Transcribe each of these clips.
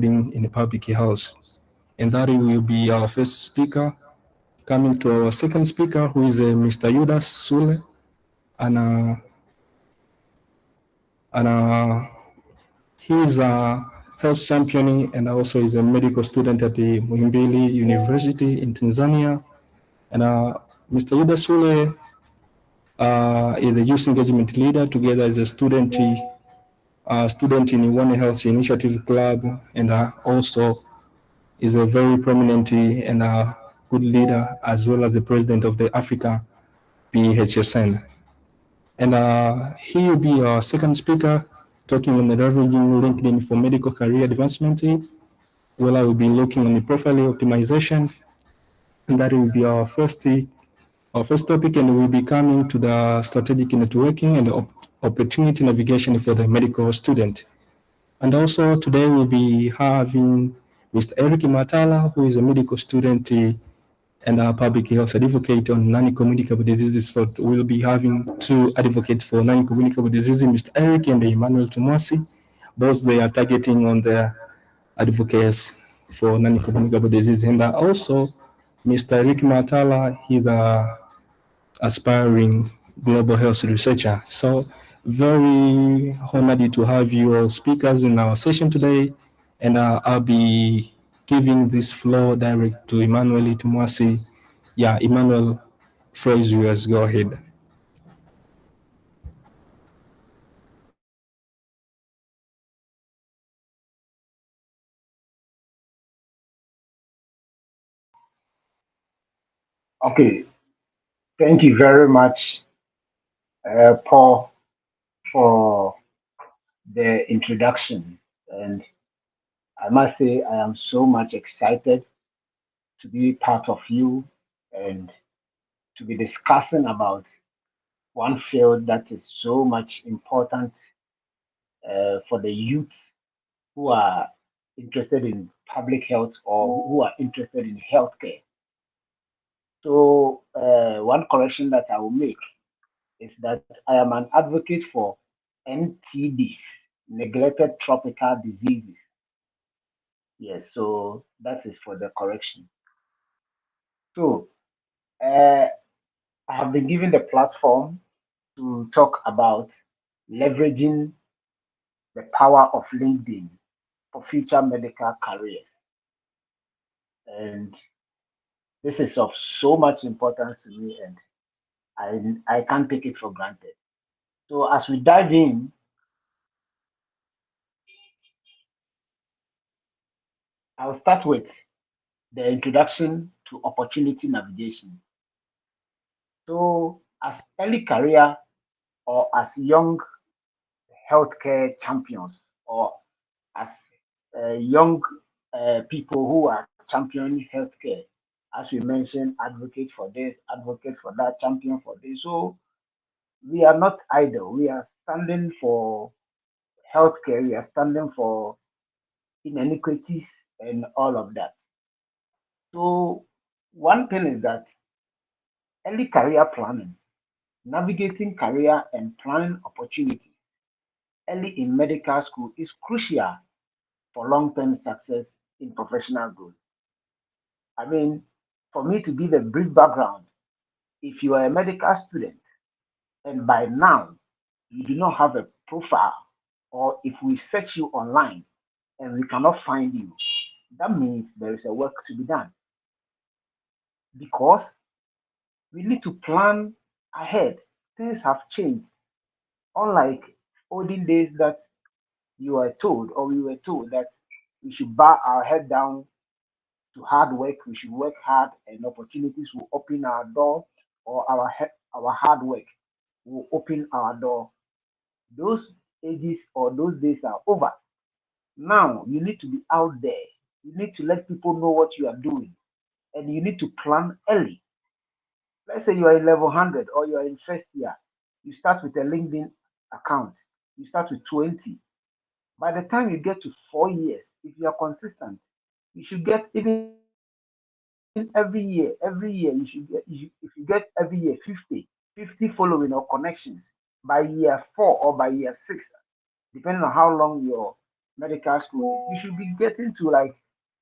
building in public health. And that will be our first speaker. Coming to our second speaker, who is Mr. Yudas Sule, and he is a health championing and also is a medical student at the Muhimbili University in Tanzania. And Mr. Yudas Sule is a youth engagement leader together as a student in One Health Initiative Club, and also is a very prominent and a good leader, as well as the president of the Africa PHSN. And he will be our second speaker, talking on the leveraging LinkedIn for medical career advancement, where I will be looking on the profile optimization, and that will be our first topic, and we'll be coming to the strategic networking and opportunity navigation for the medical student. And also today we'll be having Mr. Eric Matala, who is a medical student and a public health advocate on non-communicable diseases. So we'll be having two advocates for non-communicable diseases, Mr. Eric and Emmanuel Tumwasi. Both they are targeting on their advocates for non-communicable disease. And also Mr. Eric Matala, he's the aspiring global health researcher. So very honored to have you all speakers in our session today, and I'll be giving this floor direct to Emmanuel Tumwasi. Yeah, Emmanuel, phrase yours, go ahead. Okay, thank you very much, Paul, for the introduction. And I must say, I am so much excited to be part of you and to be discussing about one field that is so much important for the youth who are interested in public health or who are interested in healthcare. So, one correction that I will make is that I am an advocate for NTDs, neglected tropical diseases. Yes, so that is for the correction. So, I have been given the platform to talk about leveraging the power of LinkedIn for future medical careers. And this is of so much importance to me, and I can't take it for granted. So, as we dive in, I'll start with the introduction to opportunity navigation. So, as early career or as young healthcare champions, or as young people who are championing healthcare, as we mentioned, advocate for this, advocate for that, champion for this. So, we are not idle. We are standing for healthcare. We are standing for inequities and all of that. So, one thing is that early career planning, navigating career and planning opportunities early in medical school is crucial for long term success in professional growth. I mean, for me to give a brief background, if you are a medical student and by now you do not have a profile, or if we search you online and we cannot find you, that means there is a work to be done because we need to plan ahead. Things have changed. Unlike olden days that you were told, or we were told, that we should bow our head down to hard work, we should work hard, and opportunities will open our door, or our hard work will open our door. Those ages or those days are over. Now you need to be out there. You need to let people know what you are doing, and you need to plan early. Let's say you are in level 100 or you are in first year. You start with a LinkedIn account. You start with 20. By the time you get to 4 years, if you are consistent, you should get, even every year you should get, if you get every year 50 following or connections by year 4 or by year 6, depending on how long medical school is, you should be getting to like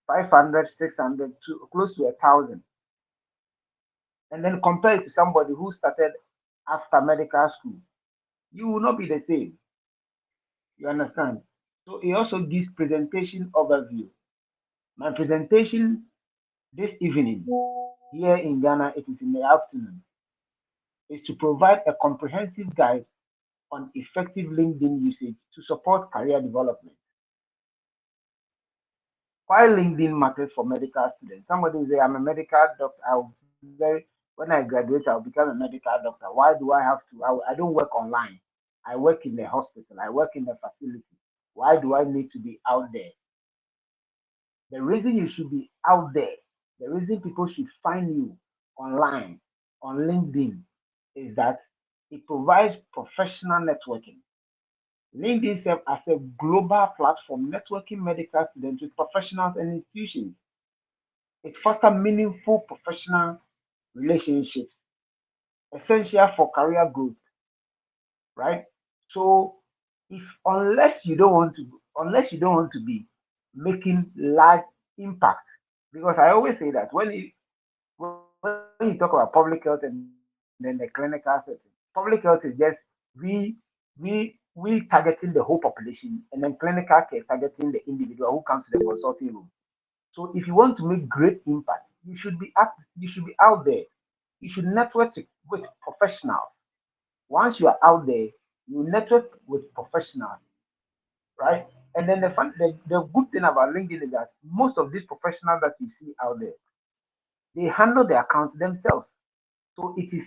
500, 600 to close to 1,000. And then compare it to somebody who started after medical school, you will not be the same. You understand? So it also gives presentation overview. My presentation this evening here in Ghana, it is in the afternoon, is to provide a comprehensive guide on effective LinkedIn usage to support career development. Why LinkedIn matters for medical students? Somebody will say, I'm a medical doctor. When I graduate, I'll become a medical doctor. Why do I have to? I don't work online. I work in the hospital. I work in the facility. Why do I need to be out there? The reason you should be out there, the reason people should find you online, on LinkedIn, is that it provides professional networking. LinkedIn serves as a global platform networking medical students with professionals and institutions. It fosters meaningful professional relationships, essential for career growth, right? So, if unless you don't want to be making large impact, because I always say that when you talk about public health and then the clinical setting, public health is just we we targeting the whole population, and then clinical care targeting the individual who comes to the consulting room. So if you want to make great impact, you should be out there. You should network with professionals. Once you are out there, you network with professionals, right? And then the good thing about LinkedIn is that most of these professionals that you see out there, they handle their accounts themselves. So it is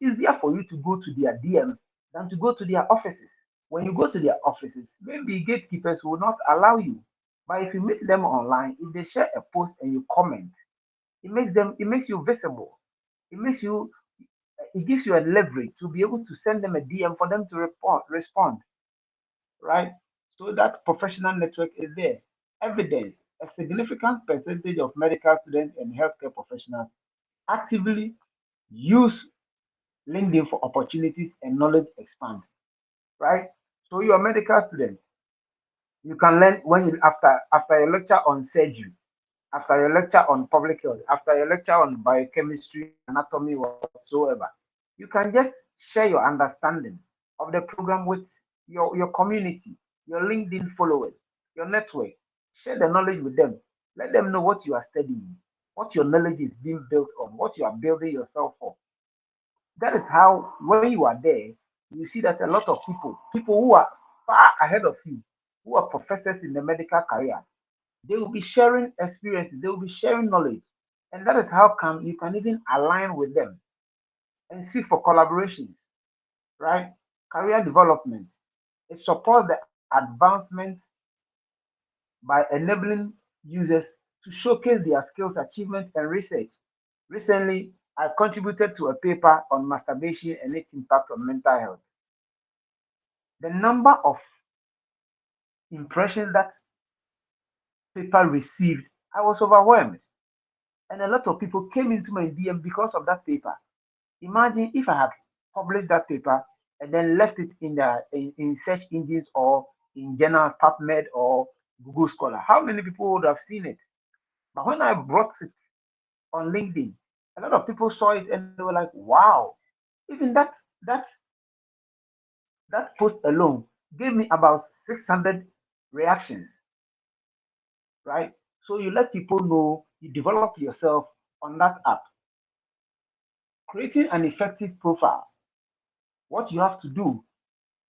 easier for you to go to their DMs than to go to their offices. When you go to their offices, maybe gatekeepers will not allow you. But if you meet them online, if they share a post and you comment, it makes you visible. It makes you it gives you a leverage to be able to send them a DM for them to respond, right? So that professional network is there. Evidence: a significant percentage of medical students and healthcare professionals actively use LinkedIn for opportunities and knowledge expand, right? So you're a medical student, you can learn when you after a lecture on surgery, after a lecture on public health, after a lecture on biochemistry, anatomy, whatsoever, you can just share your understanding of the program with your community, your LinkedIn followers, your network. Share the knowledge with them. Let them know what you are studying, what your knowledge is being built on, what you are building yourself for. That is how, when you are there, you see that a lot of people who are far ahead of you, who are professors in the medical career, they will be sharing experiences, they will be sharing knowledge. And that is how come you can even align with them and seek for collaborations, right? Career development. It supports the advancement by enabling users to showcase their skills, achievements, and research. Recently, I contributed to a paper on masturbation and its impact on mental health. The number of impressions that paper received, I was overwhelmed. And a lot of people came into my DM because of that paper. Imagine if I had published that paper and then left it in search engines or in journals, PubMed or Google Scholar. How many people would have seen it? But when I brought it on LinkedIn, a lot of people saw it and they were like, "Wow!" Even that post alone gave me about 600 reactions, right? So you let people know, you develop yourself on that app. Creating an effective profile. What you have to do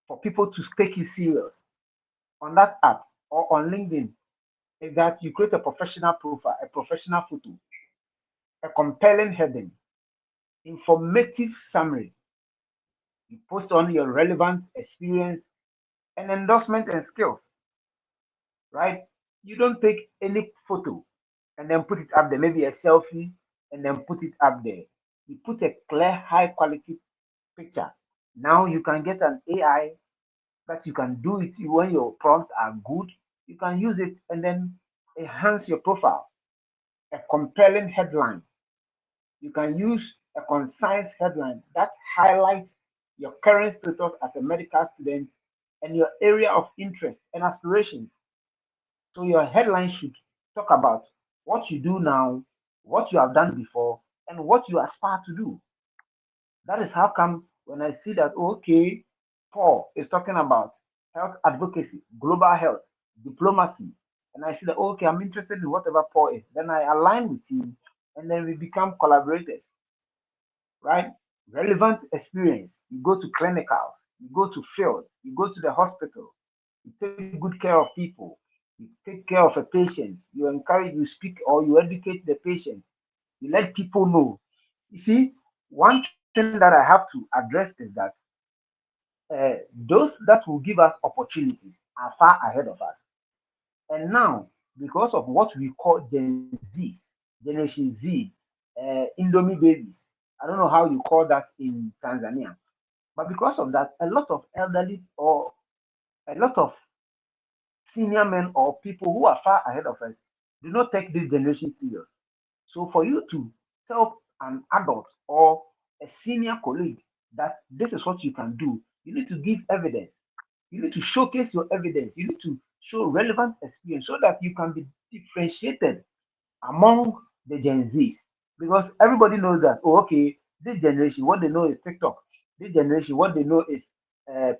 for people to take you serious on that app or on LinkedIn is that you create a professional profile, a professional photo, a compelling heading, informative summary. You put on your relevant experience and endorsement and skills, right? You don't take any photo and then put it up there, maybe a selfie, and then put it up there. You put a clear, high quality picture. Now you can get an AI that you can do it when your prompts are good. You can use it and then enhance your profile. A compelling headline. You can use a concise headline that highlights your current status as a medical student and your area of interest and aspirations. So your headline should talk about what you do now, what you have done before, and what you aspire to do. That is how come when I see that, okay, Paul is talking about health advocacy, global health, diplomacy, and I see that, okay, I'm interested in whatever Paul is, then I align with him and then we become collaborators, right? Relevant experience. You go to clinicals, you go to field, you go to the hospital, you take good care of people, you take care of a patient, you encourage, you speak or you educate the patient, you let people know. You see, one thing that I have to address is that those that will give us opportunities are far ahead of us. And now, because of what we call Gen Zs, Generation Z, Indomie babies, I don't know how you call that in Tanzania, but because of that, a lot of elderly or a lot of senior men or people who are far ahead of us do not take this generation serious. So for you to tell an adult or a senior colleague that this is what you can do, you need to give evidence. You need to showcase your evidence. You need to show relevant experience so that you can be differentiated among the Gen Zs. Because everybody knows that, oh, okay, this generation, what they know is TikTok. This generation, what they know is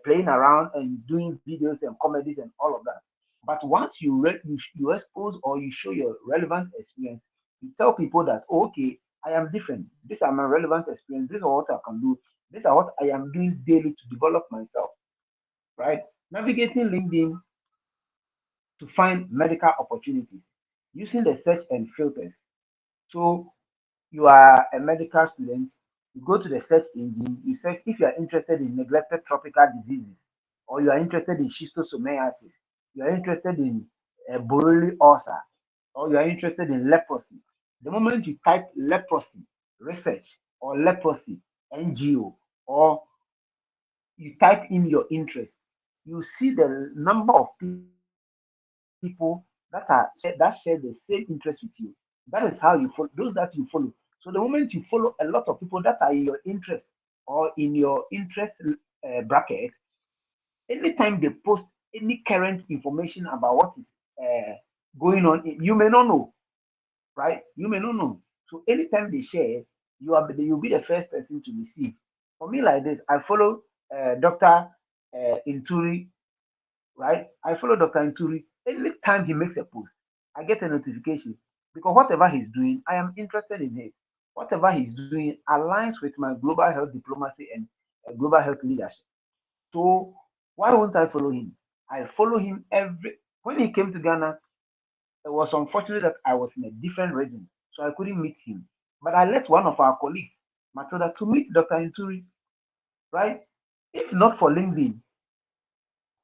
playing around and doing videos and comedies and all of that. But once you expose or you show your relevant experience, you tell people that, oh, okay, I am different. These are my relevant experience. This is what I can do. These are what I am doing daily to develop myself, right? Navigating LinkedIn to find medical opportunities using the search and filters. So you are a medical student, you go to the search engine, you search if you are interested in neglected tropical diseases, or you are interested in schistosomiasis, you are interested in Borrelii ulcer, or you are interested in leprosy. The moment you type leprosy research or leprosy NGO, or you type in your interest, you see the number of people that share the same interest with you. That is how you follow those that you follow. So the moment you follow a lot of people that are in your interest or in your interest bracket, anytime they post any current information about what is going on, you may not know, right? You may not know. So anytime they share, you'll be the first person to receive. For me, like this, I follow Dr. Inturi, right? I follow Dr. Inturi. Anytime he makes a post, I get a notification because whatever he's doing, I am interested in it. Whatever he's doing aligns with my global health diplomacy and global health leadership. So why won't I follow him? I follow him every. When he came to Ghana, it was unfortunate that I was in a different region, so I couldn't meet him. But I let one of our colleagues, Matilda, to meet Dr. Inturi, right? If not for LinkedIn,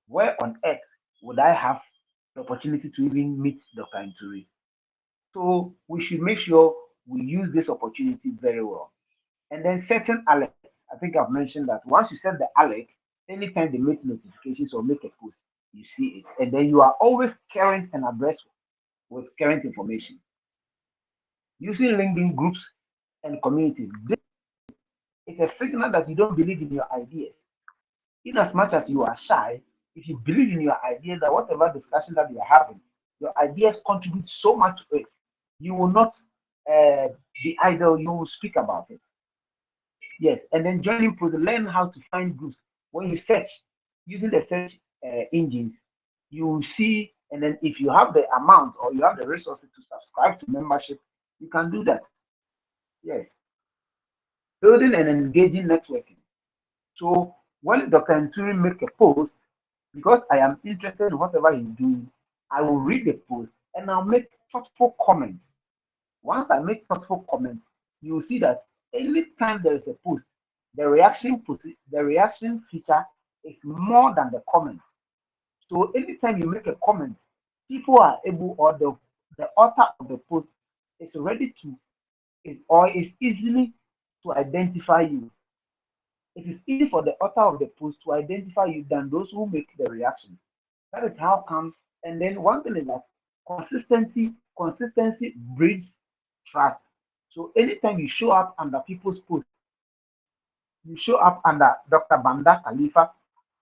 where on earth would I have the opportunity to even meet Dr. Inturi? So we should make sure we use this opportunity very well. And then setting alerts. I think I've mentioned that once you set the alert, anytime they make notifications or make a post, you see it. And then you are always current and abreast with current information. Using LinkedIn groups and communities. This is a signal that you don't believe in your ideas. In as much as you are shy, if you believe in your ideas, that whatever discussion that you are having, your ideas contribute so much to it, you will not uh, be idle, you will speak about it. Yes, and then joining project, learn how to find groups. When you search using the search engines, you will see, and then if you have the amount or you have the resources to subscribe to membership, you can do that. Yes, building and engaging networking. So when Dr. Nturi make a post, because I am interested in whatever he's doing, I will read the post and I'll make thoughtful comments. Once I make thoughtful comments, you will see that anytime there is a post, the reaction feature is more than the comments. So anytime you make a comment, people are able or the author of the post is ready to is easily to identify you. It is easy for the author of the post to identify you than those who make the reactions. That is how come. And then one thing is that consistency breeds trust. So anytime you show up under people's posts, you show up under Dr. Banda Khalifa,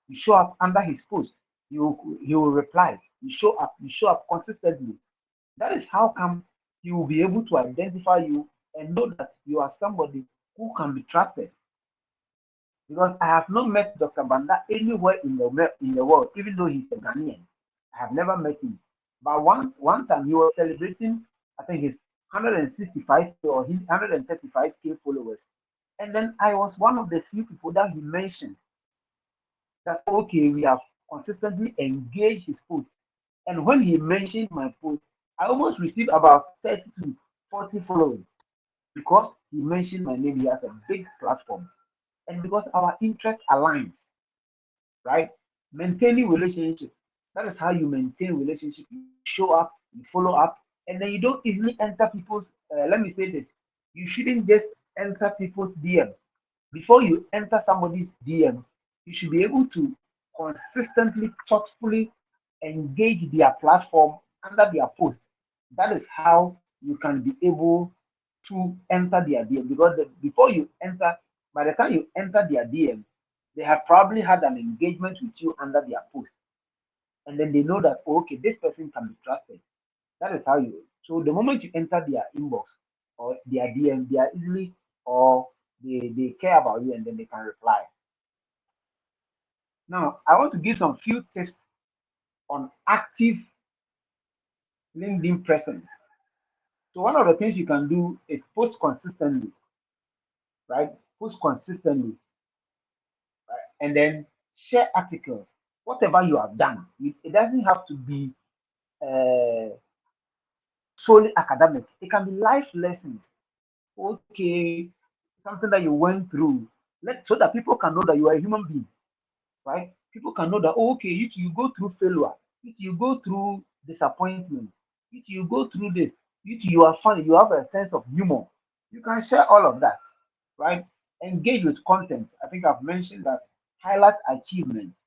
You show up under his post, he will reply. You show up consistently. That is how come he will be able to identify you and know that you are somebody who can be trusted. Because I have not met Dr. Banda anywhere in the world, even though he's a Ghanaian. I have never met him. But one time he was celebrating, I think his 165K or 135K followers. And then I was one of the few people that he mentioned that okay, we have consistently engaged his posts. And when he mentioned my post, I almost received about 30 to 40 followers because he mentioned my name. He has a big platform. And because our interest aligns, right? Maintaining relationship. That is how you maintain relationship. You show up, you follow up, and then you don't easily enter people's. Let me say this: you shouldn't just enter people's DM. Before you enter somebody's DM, you should be able to consistently, thoughtfully engage their platform under their post. That is how you can be able to enter their DM because before you enter, by the time you enter their DM, they have probably had an engagement with you under their post. And then they know that, oh, okay, this person can be trusted. That is how you. So the moment you enter their inbox or their DM, they are easily or they care about you and then they can reply. Now, I want to give some few tips on active LinkedIn presence. So one of the things you can do is post consistently, right? Post consistently, and then share articles. Whatever you have done, it doesn't have to be uh, solely academic. It can be life lessons. Okay, something that you went through, so that people can know that you are a human being, right? People can know that oh, okay, you go through failure, you go through disappointment, you go through this, you are funny, you have a sense of humor. You can share all of that, right? Engage with content. I think I've mentioned that. Highlight achievements.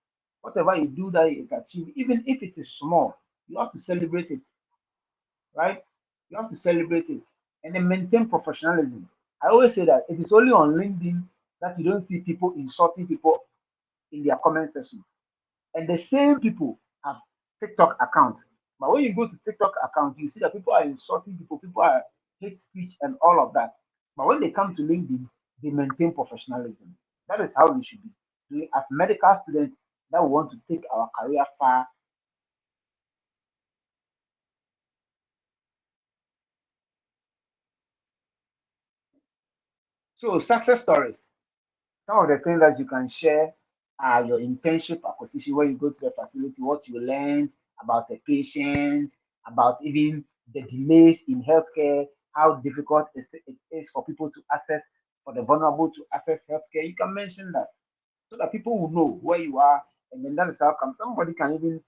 Whatever you do that you can achieve, even if it is small, you have to celebrate it, right? You have to celebrate it and then maintain professionalism. I always say that it is only on LinkedIn that you don't see people insulting people in their comment section. And the same people have TikTok account. But when you go to TikTok account, you see that people are insulting people, people are hate speech and all of that. But when they come to LinkedIn, they maintain professionalism. That is how we should be doing as medical students that we want to take our career far. So success stories. Some of the things that you can share are your internship acquisition when you go to the facility, what you learned about the patient, about even the delays in healthcare, how difficult it is for people to access, for the vulnerable to access healthcare. You can mention that so that people will know where you are, and then that is how come somebody can even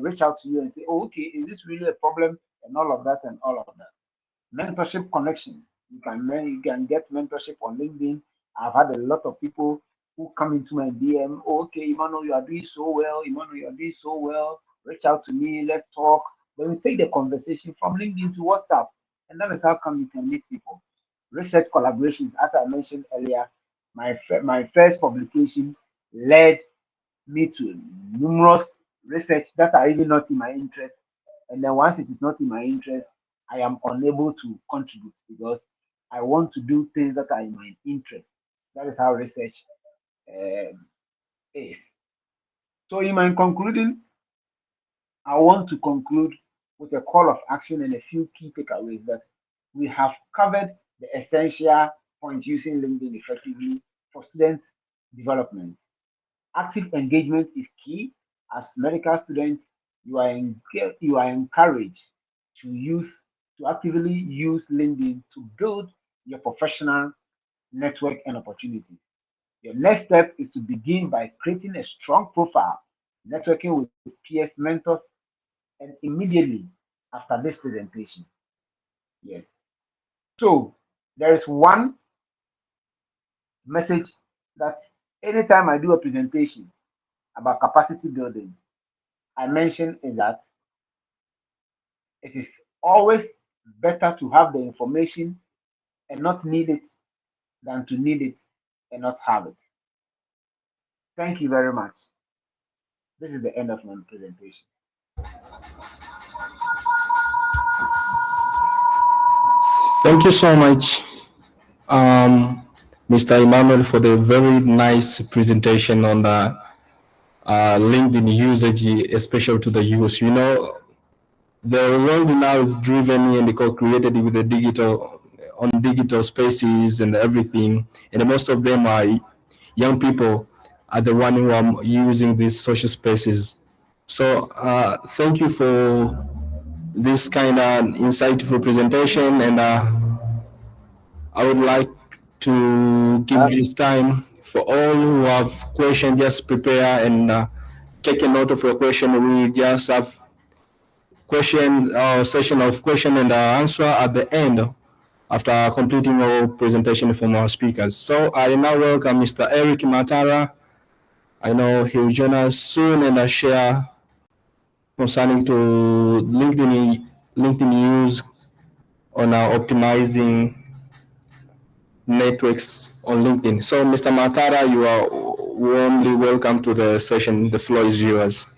reach out to you and say, "Oh, okay, is this really a problem?" and all of that and all of that. Mentorship connections. You can get mentorship on LinkedIn. I've had a lot of people who come into my DM. Oh, okay, Emmanuel, you are doing so well. Emmanuel, you are doing so well. Reach out to me. Let's talk. Then we take the conversation from LinkedIn to WhatsApp, and that is how come you can meet people. Research collaborations, as I mentioned earlier, my first publication led me to numerous research that are even not in my interest. And then once it is not in my interest, I am unable to contribute because I want to do things that are in my interest. That is how research um, is. So, in my concluding, I want to conclude with a call of action and a few key takeaways that we have covered the essential points using LinkedIn effectively for student development. Active engagement is key. As medical students, you are encouraged to use to actively use LinkedIn to build your professional network and opportunities. Your next step is to begin by creating a strong profile, networking with peers, mentors, and immediately after this presentation. Yes. So there is one message that anytime I do a presentation about capacity building, I mention is that it is always better to have the information and not need it than to need it and not have it. Thank you very much. This is the end of my presentation. Thank you so much, Mr. Emmanuel, for the very nice presentation on the LinkedIn usage, especially to the youth. You know, the world now is driven and co-created with the digital spaces and everything, and most of them are young people are the one who are using these social spaces. So thank you for this kind of insightful presentation, and I would like to give this time for all who have questions. Just prepare and take a note of your question. We just have session of question and answer at the end after completing our presentation from our speakers. So I now welcome Mr. Eric Matara. I know he will join us soon and share concerning to LinkedIn use on optimizing networks on LinkedIn. So Mr. Matara, you are warmly welcome to the session. The floor is yours.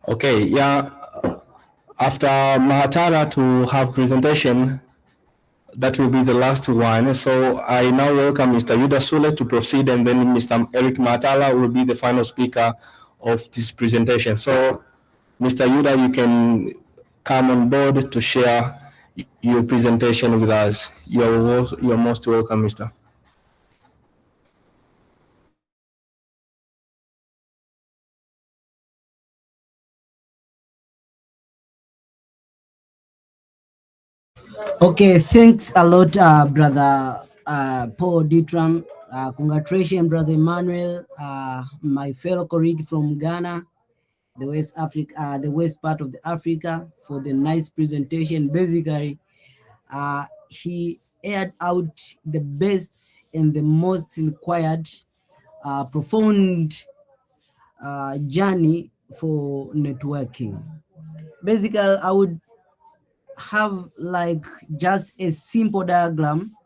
Okay, yeah. After Mahatara to have presentation, that will be the last one. So I now welcome Mr. Yuda Sule to proceed, and then Mr. Eric Matala will be the final speaker of this presentation. So Mr. Yuda, you can come on board to share your presentation with us. You're most welcome, Mr. Okay, thanks a lot, brother Paul Ditram. Congratulations, brother Emmanuel, my fellow colleague from Ghana, the West Africa, the west part of the Africa, for the nice presentation. Basically, he aired out the best and the most required, profound journey for networking. Basically, I would have like just a simple diagram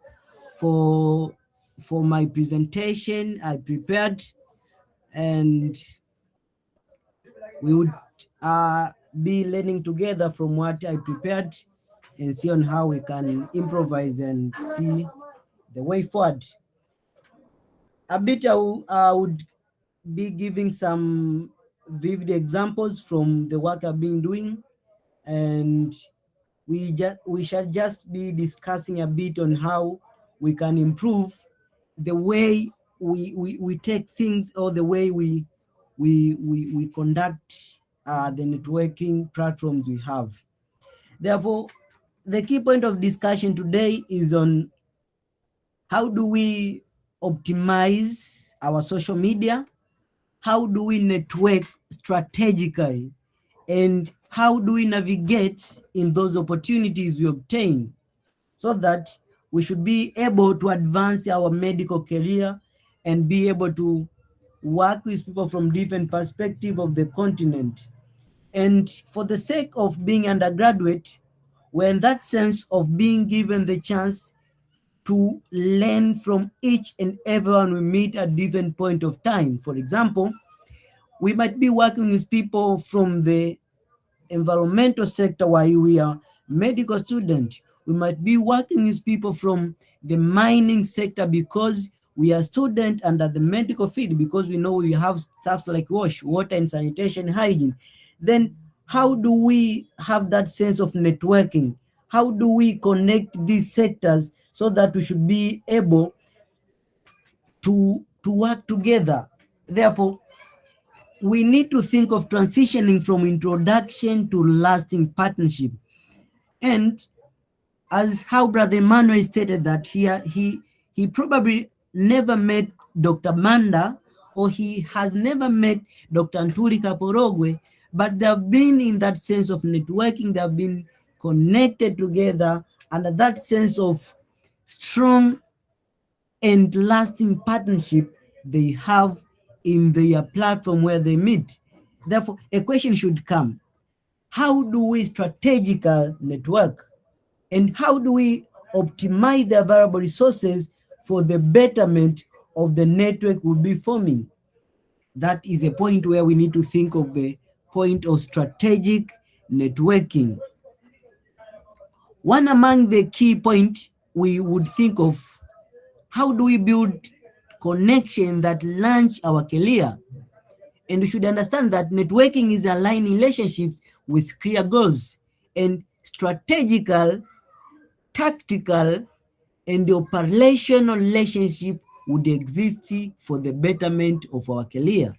for my presentation I prepared, and we would be learning together from what I prepared and see on how we can improvise and see the way forward. A bit I would be giving some vivid examples from the work I've been doing, and we shall just be discussing a bit on how we can improve the way we take things, or the way we conduct the networking platforms we have. Therefore, the key point of discussion today is on how do we optimize our social media, how do we network strategically, and how do we navigate in those opportunities we obtain, so that we should be able to advance our medical career and be able to work with people from different perspectives of the continent. And for the sake of being undergraduate, we're in that sense of being given the chance to learn from each and everyone we meet at different point of time. For example, we might be working with people from the environmental sector while we are medical students. We might be working with people from the mining sector because we are students under the medical field, because we know we have stuff like water and sanitation, hygiene. Then how do we have that sense of networking? How do we connect these sectors so that we should be able to work together? Therefore, we need to think of transitioning from introduction to lasting partnership. And as how Brother Emmanuel stated that he probably never met Dr. Manda, or he has never met Dr. Ntuli Kaporogwe, but they have been in that sense of networking, they have been connected together under that sense of strong and lasting partnership they have in their platform where they meet. Therefore, a question should come: how do we strategical network, and how do we optimize the available resources for the betterment of the network we'll be forming. That is a point where we need to think of the point of strategic networking. One among the key points we would think of, how do we build connection that launch our career? And we should understand that networking is aligning relationships with clear goals, and strategical, tactical, and the operational relationship would exist for the betterment of our career.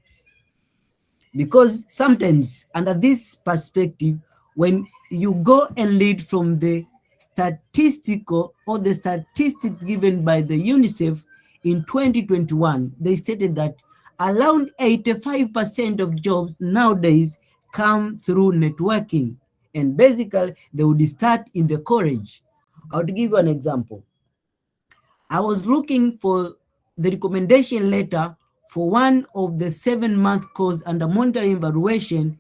Because sometimes under this perspective, when you go and lead from the statistical or the statistics given by the UNICEF in 2021, they stated that around 85% of jobs nowadays come through networking. And basically, they would start in the college. I would give you an example. I was looking for the recommendation letter for one of the 7-month course under monitoring evaluation,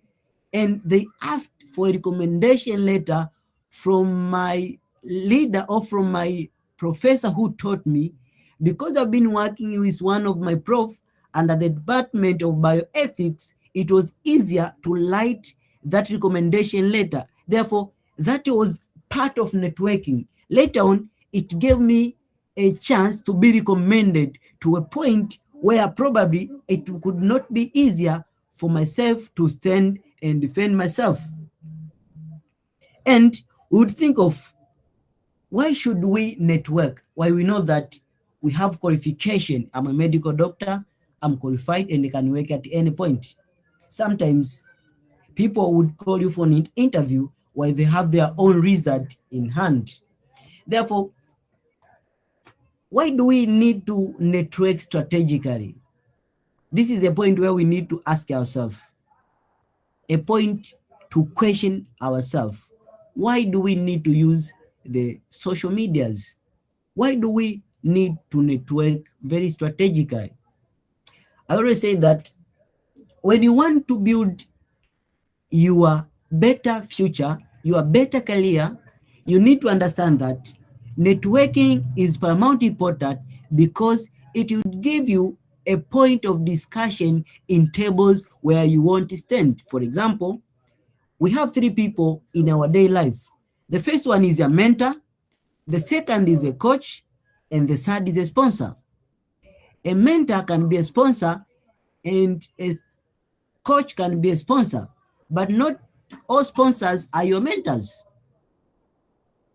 and they asked for a recommendation letter from my leader or from my professor who taught me. Because I've been working with one of my prof under the Department of Bioethics, it was easier to write that recommendation letter. Therefore, that was part of networking. Later on, it gave me a chance to be recommended to a point where probably it could not be easier for myself to stand and defend myself. And we would think of, why should we network? Why we know that we have qualification. I'm a medical doctor, I'm qualified, and I can work at any point. Sometimes people would call you for an interview while they have their own result in hand. Therefore, why do we need to network strategically? This is a point where we need to ask ourselves, a point to question ourselves. Why do we need to use the social medias? Why do we need to network very strategically? I always say that when you want to build your better future, your better career, you need to understand that networking is paramount important, because it will give you a point of discussion in tables where you want to stand. For example, we have 3 people in our daily life. The first one is a mentor, the second is a coach, and the third is a sponsor. A mentor can be a sponsor and a coach can be a sponsor, but not all sponsors are your mentors.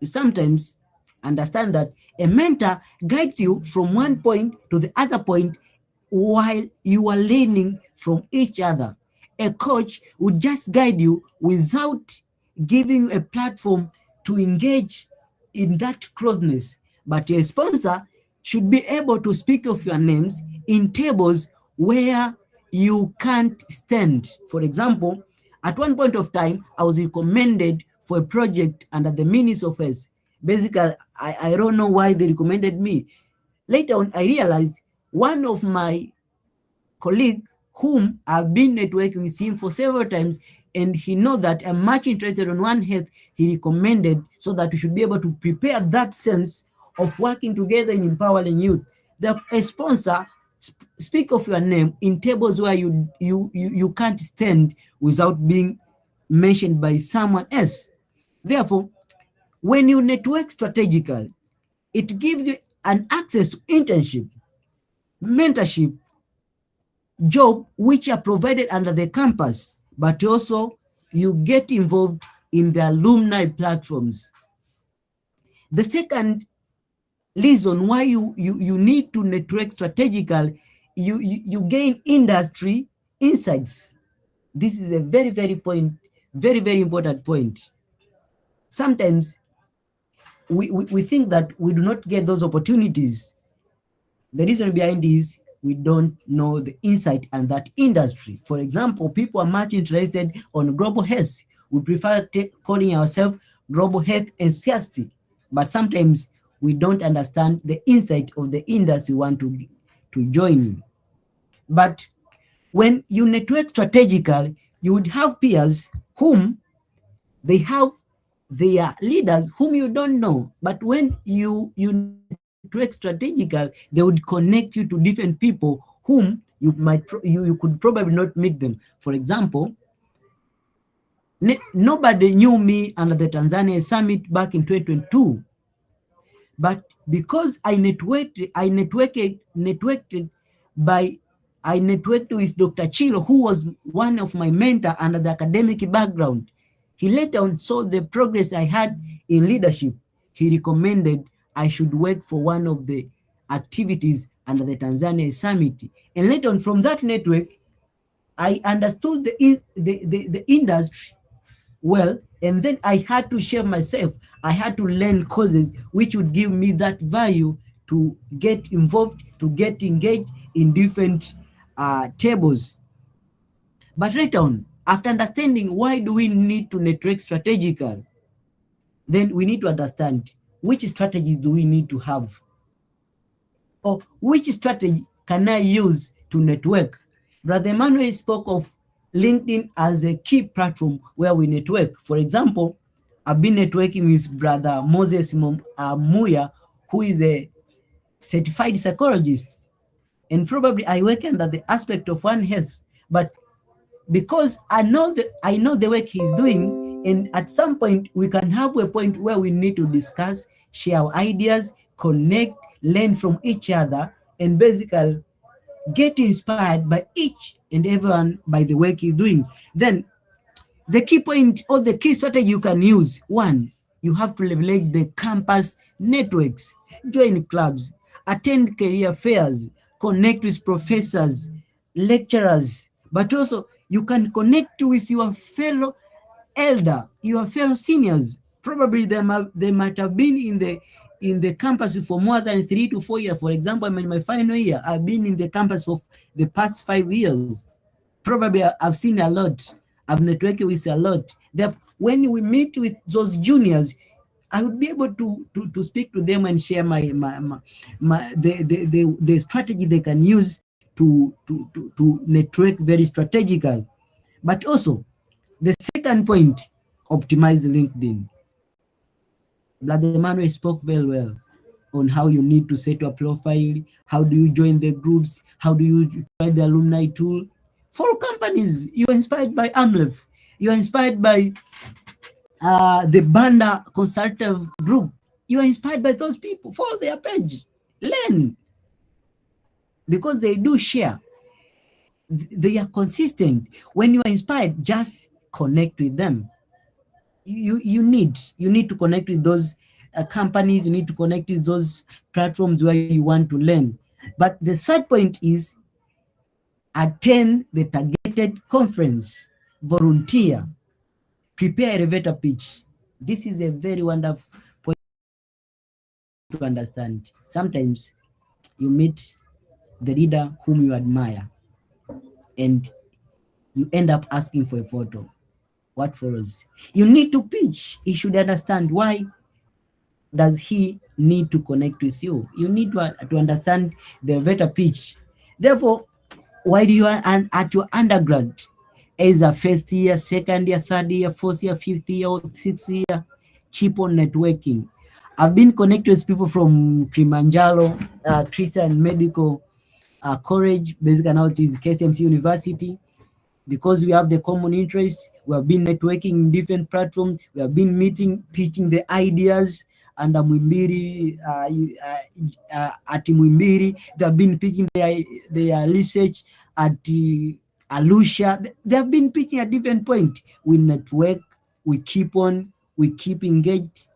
You sometimes understand that a mentor guides you from one point to the other point while you are learning from each other. A coach would just guide you without giving you a platform to engage in that closeness. But a sponsor should be able to speak of your names in tables where you can't stand. For example, at one point of time, I was recommended for a project under the Ministry of Health. Basically, I don't know why they recommended me. Later on, I realized one of my colleagues, whom I've been networking with him for several times, and he knows that I'm much interested in One Health, he recommended so that we should be able to prepare that sense of working together in empowering youth. A sponsor speak of your name in tables where you can't stand without being mentioned by someone else. Therefore, when you network strategically, it gives you an access to internship, mentorship, job which are provided under the campus, but also you get involved in the alumni platforms. The second reason why you need to network strategically, you gain industry insights. This is a very important point. Sometimes we think that we do not get those opportunities. The reason behind is we don't know the insight and that industry. For example, people are much interested on global health. We prefer calling ourselves global health enthusiasts, but sometimes we don't understand the insight of the industry we want to join in. But when you network strategically, you would have peers whom They have their leaders whom you don't know, but when you network strategical, they would connect you to different people whom you could probably not meet them. For example, nobody knew me under the Tanzania Summit back in 2022, but because I networked with Dr. Chilo, who was one of my mentor under the academic background. He later on saw the progress I had in leadership. He recommended I should work for one of the activities under the Tanzania Summit. And later on, from that network, I understood the industry well, and then I had to shape myself. I had to learn courses which would give me that value to get involved, to get engaged in different tables. But later on, after understanding why do we need to network strategical, then we need to understand which strategies do we need to have, or which strategy can I use to network. Brother Emmanuel spoke of LinkedIn as a key platform where we network. For example, I've been networking with Brother Moses Muya, who is a certified psychologist, and probably I work under the aspect of One Health, but because I know the work he's doing, and at some point we can have a point where we need to discuss, share our ideas, connect, learn from each other, and basically get inspired by each and everyone by the work he's doing. Then the key point or the key strategy you can use: one, you have to leverage the campus networks, join clubs, attend career fairs, connect with professors, lecturers, but also you can connect with your fellow elder, your fellow seniors. Probably they might have been in the campus for more than 3 to 4 years. For example, I'm in my final year. I've been in the campus for the past 5 years. Probably I've seen a lot. I've networked with a lot. Therefore, when we meet with those juniors, I would be able to speak to them and share the strategy they can use to network very strategical. But also, the second point, optimize LinkedIn. Brother Emmanuel spoke very well on how you need to set your profile, how do you join the groups, how do you try the alumni tool. For companies, you are inspired by Amlef, you are inspired by the Banda Consultative Group, you are inspired by those people. Follow their page, learn, because they do share. They are consistent. When you are inspired, just connect with them. You need to connect with those companies. You need to connect with those platforms where you want to learn. But the third point is attend the targeted conference, volunteer, prepare a elevator pitch. This is a very wonderful point to understand. Sometimes you meet the leader whom you admire and you end up asking for a photo. What follows? You need to pitch. You should understand why does he need to connect with you. You need to understand the elevator pitch. Therefore, why do you at your undergrad, either first year, second year, third year, fourth year, fifth year, or sixth year, keep on networking. I've been connected with people from Kilimanjaro Christian Medical College, basically now it is KCMC University. Because we have the common interests, we have been networking in different platforms, we have been meeting, pitching the ideas under Muhimbili, at Muhimbili. They have been pitching their research at Arusha. They have been pitching at different points. We network, we keep engaged.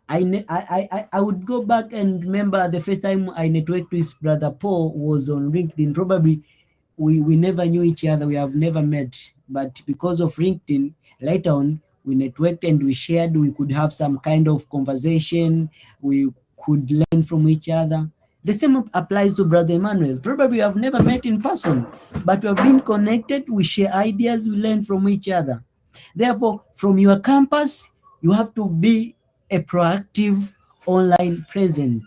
I would go back and remember the first time I networked with Brother Paul was on LinkedIn. Probably we never knew each other, we have never met, but because of LinkedIn, later on, we networked and we shared, we could have some kind of conversation, we could learn from each other. The same applies to Brother Emmanuel. Probably we have never met in person, but we have been connected, we share ideas, we learn from each other. Therefore, from your campus, you have to be a proactive online presence.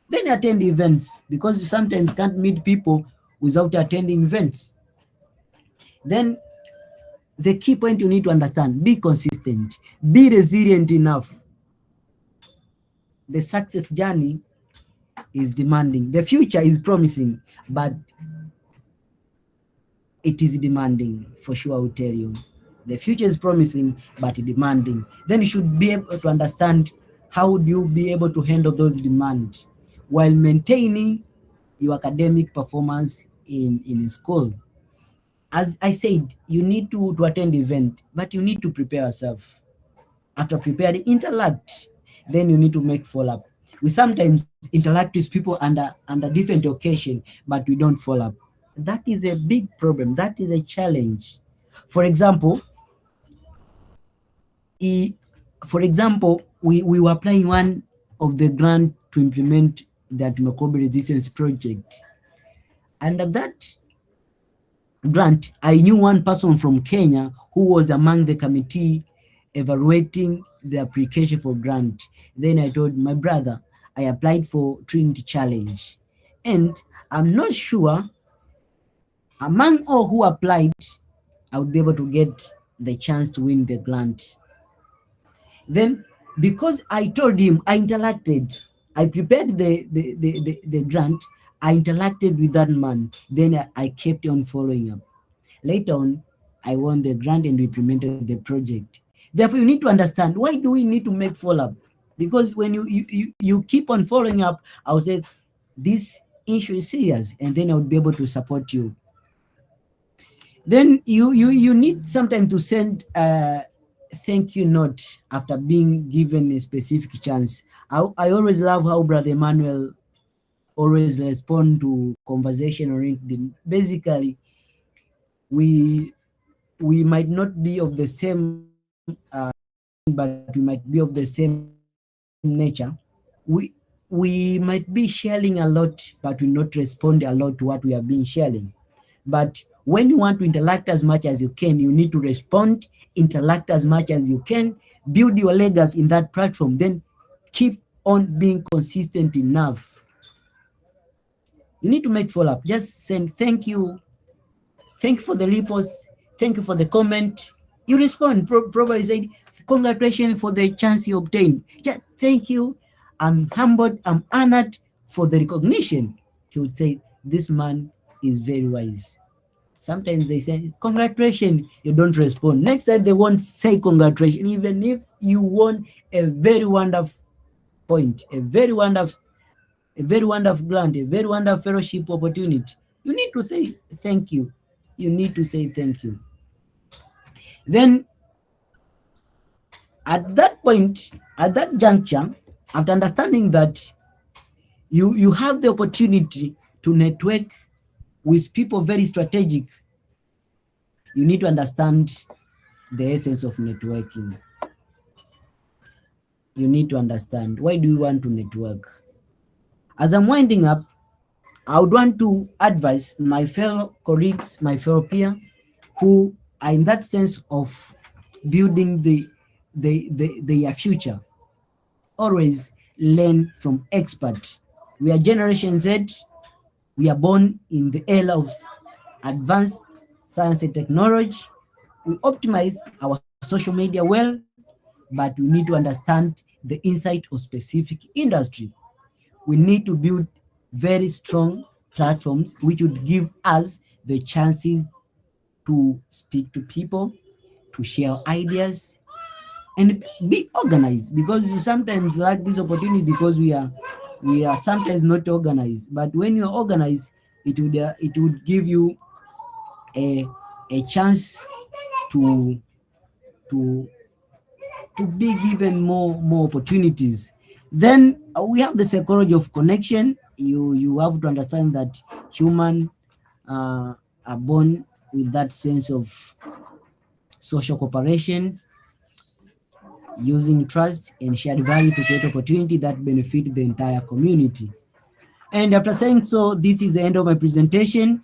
Then attend events, because you sometimes can't meet people without attending events. Then the key point you need to understand, be consistent, be resilient enough. The success journey is demanding. The future is promising, but it is demanding, for sure, I will tell you. The future is promising, but demanding. Then you should be able to understand how do you be able to handle those demands while maintaining your academic performance in school. As I said, you need to attend the event, but you need to prepare yourself. After preparing, interact. Then you need to make follow-up. We sometimes interact with people under different occasion, but we don't follow up. That is a big problem. That is a challenge. For example, we were applying one of the grant to implement the antimicrobial resistance project. Under that grant, I knew one person from Kenya who was among the committee evaluating the application for grant. Then I told my brother, I applied for Trinity Challenge. And I'm not sure among all who applied, I would be able to get the chance to win the grant. Then, because I told him, I interacted, I prepared the grant, I interacted with that man, then I kept on following up. Later on, I won the grant and implemented the project. Therefore, you need to understand, why do we need to make follow-up? Because when you keep on following up, I would say, this issue is serious, and then I would be able to support you. Then you need sometimes to send a thank you note after being given a specific chance. I always love how Brother Emmanuel always respond to conversation on LinkedIn. Basically, we might not be of the same, but we might be of the same nature. We might be sharing a lot, but we not respond a lot to what we have been sharing. But when you want to interact as much as you can, you need to respond, interact as much as you can, build your legacy in that platform, then keep on being consistent enough. You need to make follow-up. Just send thank you for the repost, thank you for the comment. You respond, probably say, congratulations for the chance you obtained. Just thank you, I'm humbled, I'm honored for the recognition. He would say, this man is very wise. Sometimes they say, congratulations, you don't respond. Next time they won't say congratulations, even if you won a very wonderful point, a very wonderful grant, a very wonderful fellowship opportunity. You need to say thank you. You need to say thank you. Then at that point, at that juncture, after understanding that you have the opportunity to network with people very strategic, you need to understand the essence of networking. You need to understand, why do you want to network? As I'm winding up, I would want to advise my fellow colleagues, my fellow peers, who are in that sense of building their future. Always learn from experts. We are Generation Z. We are born in the era of advanced science and technology. We optimize our social media well, but we need to understand the insight of specific industry. We need to build very strong platforms which would give us the chances to speak to people, to share ideas, and be organized, because you sometimes lack this opportunity because we are sometimes not organized. But when you're organized, it would give you a chance to be given more opportunities. Then we have the psychology of connection. You have to understand that humans are born with that sense of social cooperation, using trust and shared value to create opportunity that benefit the entire community. And after saying so, this is the end of my presentation.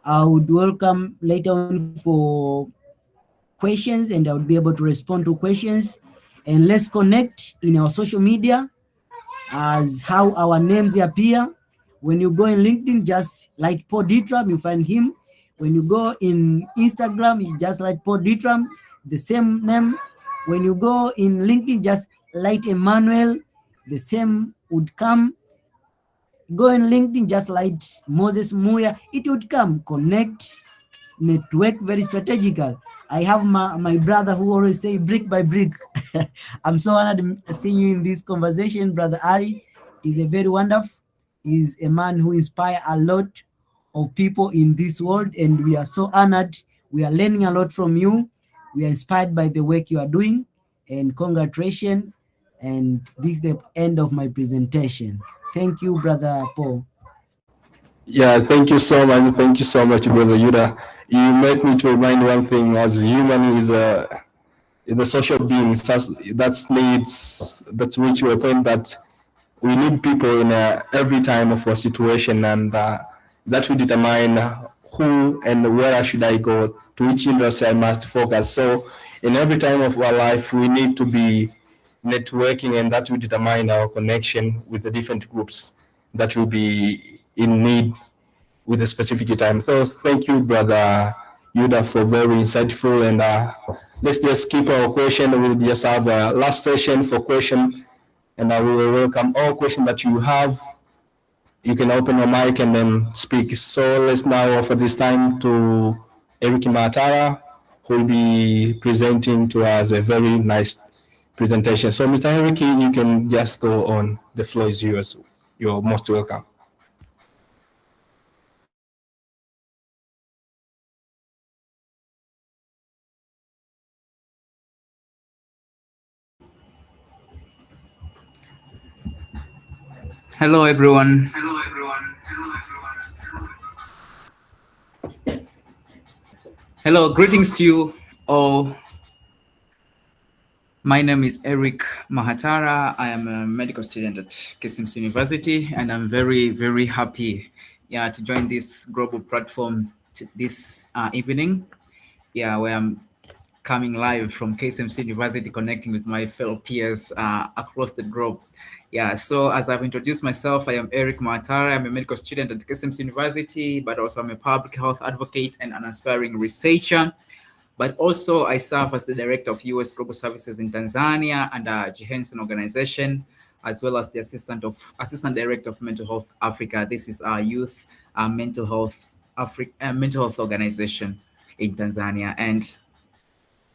I would welcome later on for questions, and I would be able to respond to questions. And let's connect in our social media as how our names appear. When you go in LinkedIn, just like Paul Ditram, you find him. When you go in Instagram, you just like Paul Ditram, the same name. When you go in LinkedIn, just like Emmanuel, the same would come. Go in LinkedIn, just like Moses Muya, it would come. Connect, network, very strategical. I have my brother who always say brick by brick. I'm so honored seeing you in this conversation, Brother Ari. He's a very wonderful. He's a man who inspires a lot of people in this world, and we are so honored. We are learning a lot from you. We are inspired by the work you are doing, and congratulations. And this is the end of my presentation. Thank you, Brother Paul. Yeah, thank you so much. Thank you so much, Brother Yuda. You made me to remind one thing: as human is a social being, that needs that reach to a point that we need people in every time of a situation, and that will determine who and where should I go, to which industry I must focus. So in every time of our life, we need to be networking, and that will determine our connection with the different groups that will be in need with a specific time. So thank you, Brother Yuda, for very insightful. And let's just keep our question. We'll just have a last session for question, and I will welcome all questions that you have. You can open your mic and then speak. So let's now offer this time to Eric Matara, who will be presenting to us a very nice presentation. So Mr. Eric, you can just go on. The floor is yours. You're most welcome. Hello, everyone. Hello, greetings to you all. My name is Eric Mahatara. I am a medical student at KSMC University, and I'm very, very happy to join this global platform this evening, where I'm coming live from KSMC University, connecting with my fellow peers across the globe. So as I've introduced myself, I am Eric Mahatara. I'm a medical student at KSMC University, but also I'm a public health advocate and an aspiring researcher. But also I serve as the director of US Global Services in Tanzania and Johansen Organization, as well as the assistant director of Mental Health Africa. This is our youth mental health organization in Tanzania. And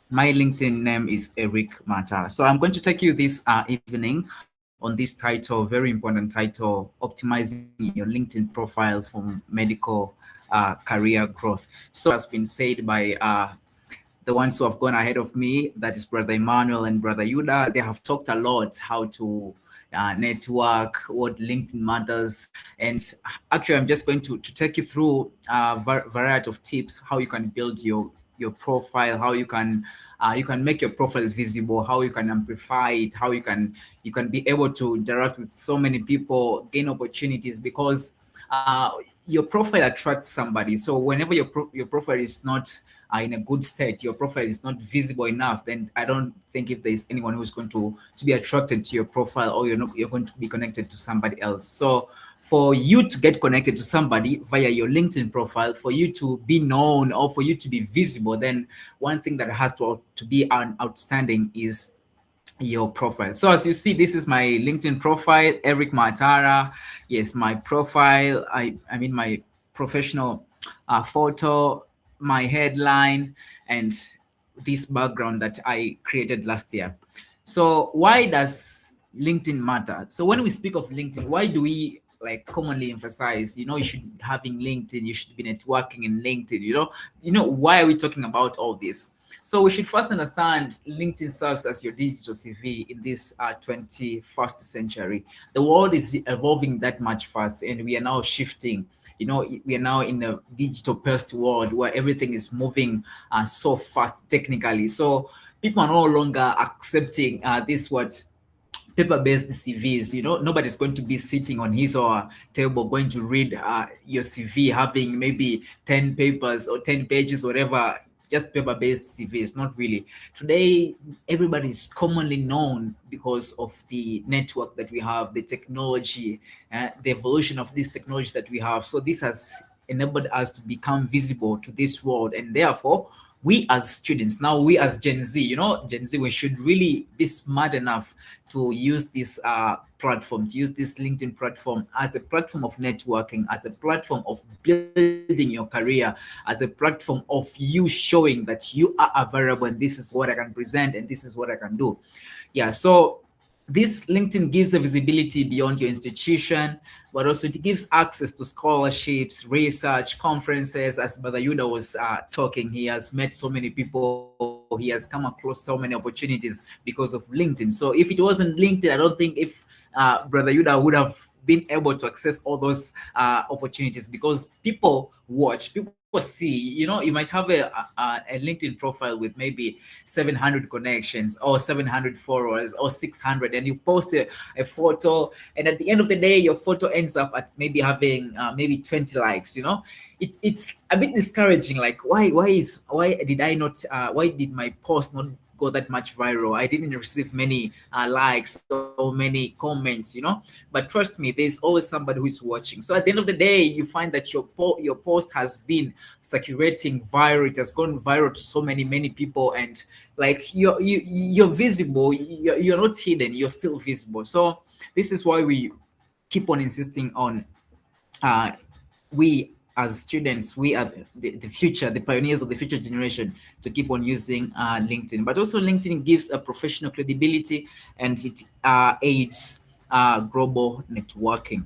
my LinkedIn name is Eric Mahatara. So I'm going to take you this evening on this title, very important title, optimizing your LinkedIn profile for medical career growth. So as been said by the ones who have gone ahead of me, that is Brother Emmanuel and Brother Yuda. They have talked a lot how to network, what LinkedIn matters. And actually, I'm just going to take you through a variety of tips, how you can build your profile, how you can make your profile visible, how you can amplify it, how you can be able to interact with so many people, gain opportunities, because your profile attracts somebody. So whenever your profile is not in a good state, your profile is not visible enough, then I don't think if there's anyone who's going to be attracted to your profile, or you're going to be connected to somebody else. So for you to get connected to somebody via your LinkedIn profile, for you to be known or for you to be visible, then one thing that has to be outstanding is your profile. So as you see, this is my LinkedIn profile, Eric Mahatara. Yes, my profile, I mean my professional photo, my headline, and this background that I created last year. So why does LinkedIn matter? So when we speak of LinkedIn, why do we commonly emphasize, you should be having LinkedIn, you should be networking in LinkedIn, you know, why are we talking about all this? So we should first understand LinkedIn serves as your digital CV in this 21st century. The world is evolving that much fast, and we are now shifting. We are now in a digital first world where everything is moving so fast technically. So people are no longer accepting this paper-based CVs. Nobody's going to be sitting on his or her table going to read your CV, having maybe 10 papers or 10 pages, whatever, just paper-based CVs. Not really. Today, everybody is commonly known because of the network that we have, the technology, the evolution of this technology that we have. So this has enabled us to become visible to this world. And therefore, we as students, now we as Gen Z, you know, Gen Z, we should really be smart enough to use this platform, to use this LinkedIn platform as a platform of networking, as a platform of building your career, as a platform of you showing that you are available and this is what I can present and this is what I can do. Yeah, so this LinkedIn gives a visibility beyond your institution, but also it gives access to scholarships, research, conferences. As Brother Yuda was talking, he has met so many people, he has come across so many opportunities because of LinkedIn. So if it wasn't LinkedIn, I don't think if Brother Yuda would have been able to access all those opportunities, because people watch, people see, you know, you might have a LinkedIn profile with maybe 700 connections or 700 followers or 600, and you post a photo, and at the end of the day, your photo ends up at maybe having maybe 20 likes, you know. It's a bit discouraging. Like, why did my post not go that much viral? I didn't receive many likes or many comments, you know. But trust me, there's always somebody who is watching. So at the end of the day, you find that your post has been circulating viral. It has gone viral to so many people, and like you're visible. You're not hidden. You're still visible. So this is why we keep on insisting on we as students, we are the future, the pioneers of the future generation, to keep on using LinkedIn. But also LinkedIn gives a professional credibility, and it aids global networking.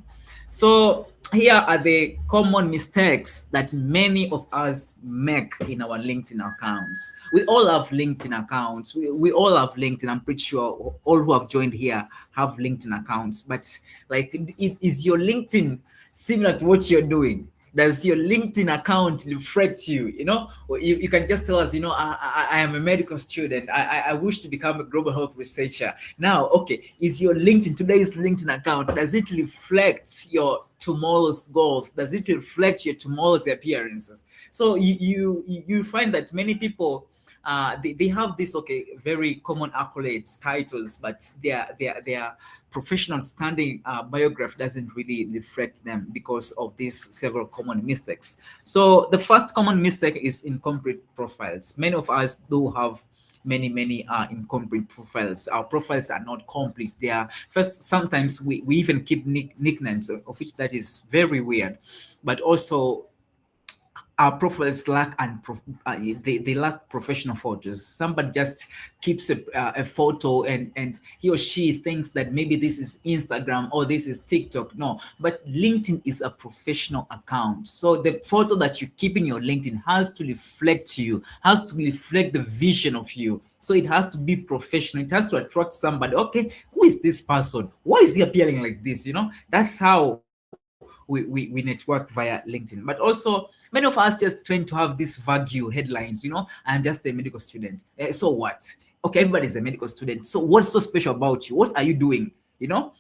So here are the common mistakes that many of us make in our LinkedIn accounts. We all have LinkedIn accounts. We all have LinkedIn. I'm pretty sure all who have joined here have LinkedIn accounts. But like, is your LinkedIn similar to what you're doing? Does your LinkedIn account reflect you? You know, you can just tell us, you know, I am a medical student. I wish to become a global health researcher. Now, okay, is your today's LinkedIn account, does it reflect your tomorrow's goals? Does it reflect your tomorrow's appearances? So you find that many people, they have this, okay, very common accolades, titles, but their professional standing biography doesn't really reflect them because of these several common mistakes. So the first common mistake is incomplete profiles. Many of us do have many incomplete profiles. Our profiles are not complete. They are, first, sometimes we even keep nicknames, of which that is very weird, but also our profiles lack they lack professional photos. Somebody just keeps a photo and he or she thinks that maybe this is Instagram or this is TikTok. No, but LinkedIn is a professional account. So the photo that you keep in your LinkedIn has to reflect you, has to reflect the vision of you. So it has to be professional. It has to attract somebody. Okay, who is this person? Why is he appearing like this? You know, that's how we network via LinkedIn. But also, many of us just tend to have these vague headlines, you know, I'm just a medical student. So what? Okay, everybody's a medical student. So what's so special about you? What are you doing? You know?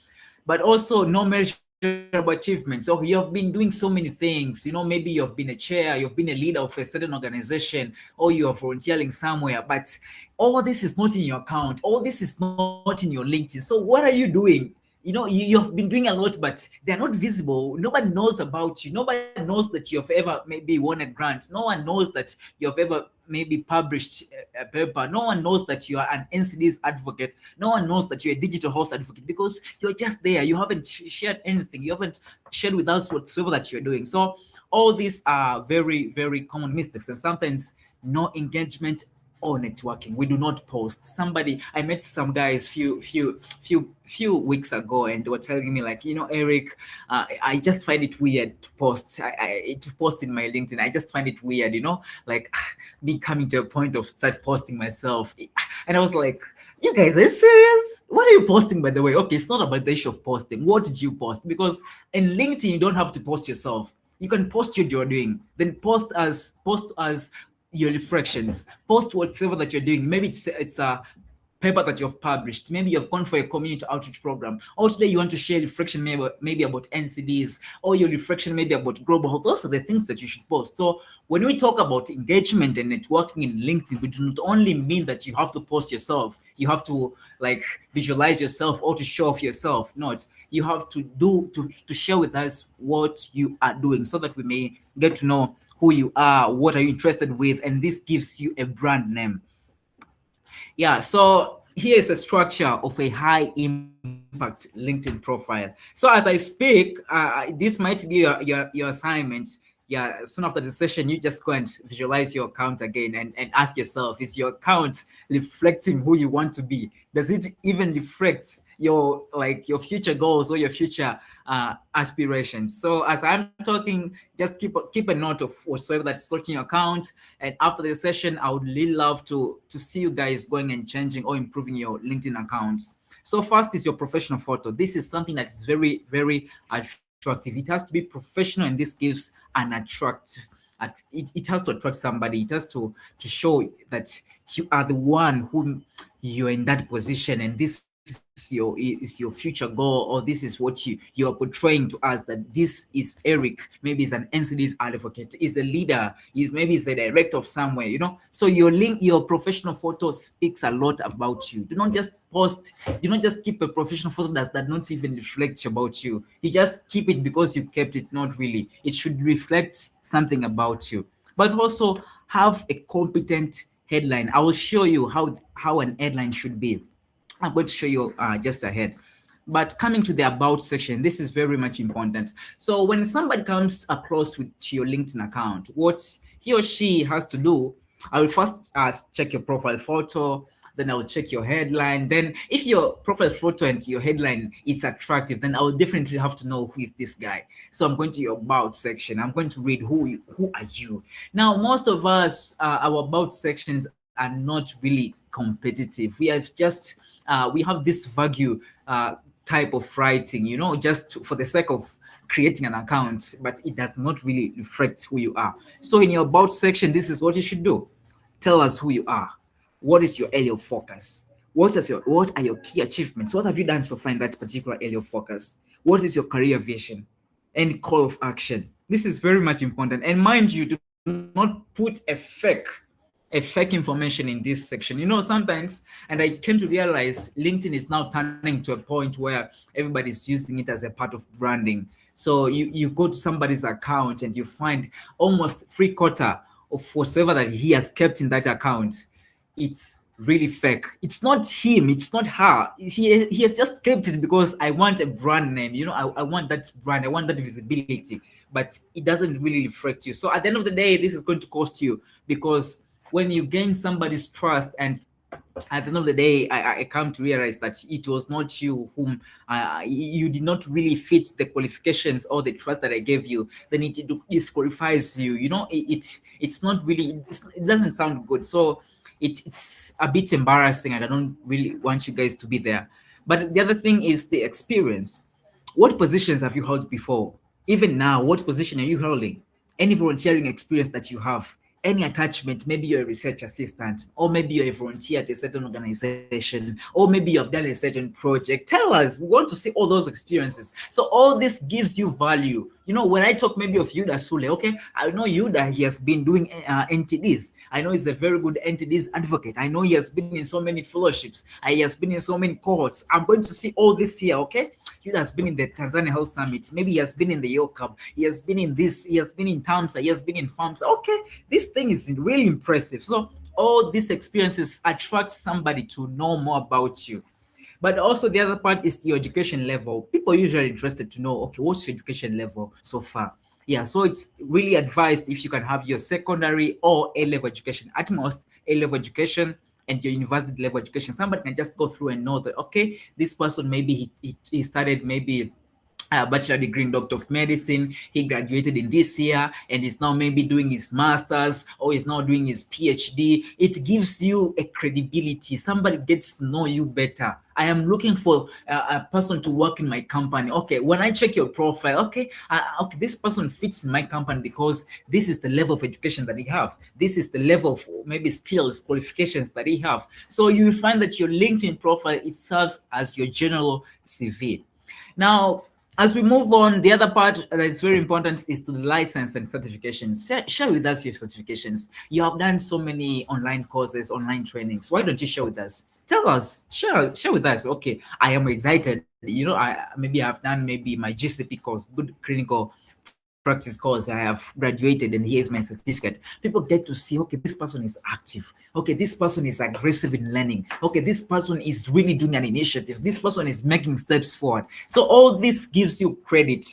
But also no measurable achievements. So you have been doing so many things, you know, maybe you've been a chair, you've been a leader of a certain organization, or you are volunteering somewhere, but all this is not in your account. All this is not in your LinkedIn. So what are you doing? You know, you've been doing a lot, but they're not visible. Nobody knows about you. Nobody knows that you've ever maybe won a grant. No one knows that you've ever maybe published a paper. No one knows that you are an NCD's advocate. No one knows that you're a digital health advocate, because you're just there. You haven't shared anything. You haven't shared with us whatsoever that you're doing. So all these are very common mistakes, and sometimes no engagement or networking. We do not post. I met some guys few weeks ago, and they were telling me, like, you know, Eric, I just find it weird to post. To post in my LinkedIn, I just find it weird, you know, like me coming to a point of start posting myself. And I was like, you guys, are you serious? What are you posting, by the way? Okay, it's not about the issue of posting. What did you post? Because in LinkedIn, you don't have to post yourself. You can post what you're doing, then post as your reflections, post whatever that you're doing. Maybe it's a paper that you've published. Maybe you've gone for a community outreach program, or today you want to share reflection maybe about NCDs, or your reflection maybe about global health. Those are the things that you should post. So when we talk about engagement and networking in LinkedIn, we do not only mean that you have to post yourself, you have to like visualize yourself or to show off yourself. Not, you have to to share with us what you are doing so that we may get to know who you are, what are you interested with, and this gives you a brand name. Yeah, so here is a structure of a high impact LinkedIn profile. So as I speak, this might be your assignment. Yeah, soon after the session, you just go and visualize your account again and ask yourself, is your account reflecting who you want to be? Does it even reflect your future goals or your future aspirations? So as I'm talking, just keep a note of whatsoever that's searching your account. And after the session, I would really love to see you guys going and changing or improving your LinkedIn accounts. So first is your professional photo. This is something that is very, very attractive. It has to be professional, and this gives an attractive. It has to attract somebody. It has to show that you are the one who you're in that position, and this is your future goal, or this is what you are portraying to us, that this is Eric. Maybe he's an NCDs advocate, is a leader, maybe he's a director of somewhere, So your professional photo speaks a lot about you. Do not just keep a professional photo that does not even reflect about you. You just keep it because you kept it, not really. It should reflect something about you. But also have a competent headline. I will show you how an headline should be. I'm going to show you just ahead. But coming to the about section, this is very much important. So when somebody comes across with your LinkedIn account, what he or she has to do, I will first check your profile photo, then I will check your headline. Then if your profile photo and your headline is attractive, then I will definitely have to know who is this guy. So I'm going to your about section. I'm going to read who are you. Now, most of us, our about sections are not really competitive. We have just we have this vague type of writing, just for the sake of creating an account, but it does not really reflect who you are. So in your about section, this is what you should do. Tell us who you are. What is your area of focus? What are your key achievements? What have you done so far in that particular area of focus? What is your career vision and call of action? This is very much important. And mind you, do not put a fake information in this section. Sometimes, and I came to realize LinkedIn is now turning to a point where everybody's using it as a part of branding. So you go to somebody's account and you find almost 3/4 of whatsoever that he has kept in that account. It's really fake. It's not him, it's not her. He has just kept it because I want a brand name. I want that brand, I want that visibility, but it doesn't really reflect you. So at the end of the day, this is going to cost you, because when you gain somebody's trust, and at the end of the day, I come to realize that it was not you whom you did not really fit the qualifications or the trust that I gave you, then it disqualifies you. It's not really, it doesn't sound good. So it's a bit embarrassing, and I don't really want you guys to be there. But the other thing is the experience. What positions have you held before? Even now, what position are you holding? Any volunteering experience that you have? Any attachment? Maybe you're a research assistant, or maybe you're a volunteer at a certain organization, or maybe you have done a certain project. Tell us. We want to see all those experiences. So all this gives you value. When I talk maybe of Yuda Sule, okay, I know Yuda, he has been doing NTDs. I know he's a very good NTDs advocate. I know he has been in so many fellowships. He has been in so many cohorts. I'm going to see all this here, okay? Yuda has been in the Tanzania Health Summit. Maybe he has been in the YOCAB. He has been in this. He has been in TAMSA. He has been in FAMSA. Okay, this thing is really impressive. So all these experiences attract somebody to know more about you. But also the other part is your education level. People are usually interested to know, okay, what's your education level so far? Yeah, so it's really advised if you can have your secondary or A-level education, at most A-level education, and your university level education. Somebody can just go through and know that, okay, this person maybe he started maybe a bachelor degree in Doctor of Medicine. He graduated in this year and is now maybe doing his master's or is now doing his PhD. It gives you a credibility. Somebody gets to know you better. I am looking for a person to work in my company. Okay, when I check your profile, okay, this person fits in my company because this is the level of education that he have. This is the level of maybe skills, qualifications that he have. So you will find that your LinkedIn profile, it serves as your general CV. Now, as we move on, the other part that is very important is to the license and certifications. Share with us your certifications. You have done so many online courses, online trainings. Why don't you share with us? Tell us, share with us. Okay, I am excited. You know, I've done maybe my GCP course, good clinical practice course. I have graduated and here's my certificate. People get to see, okay, this person is active. Okay, this person is aggressive in learning. Okay, this person is really doing an initiative. This person is making steps forward. So all this gives you credit.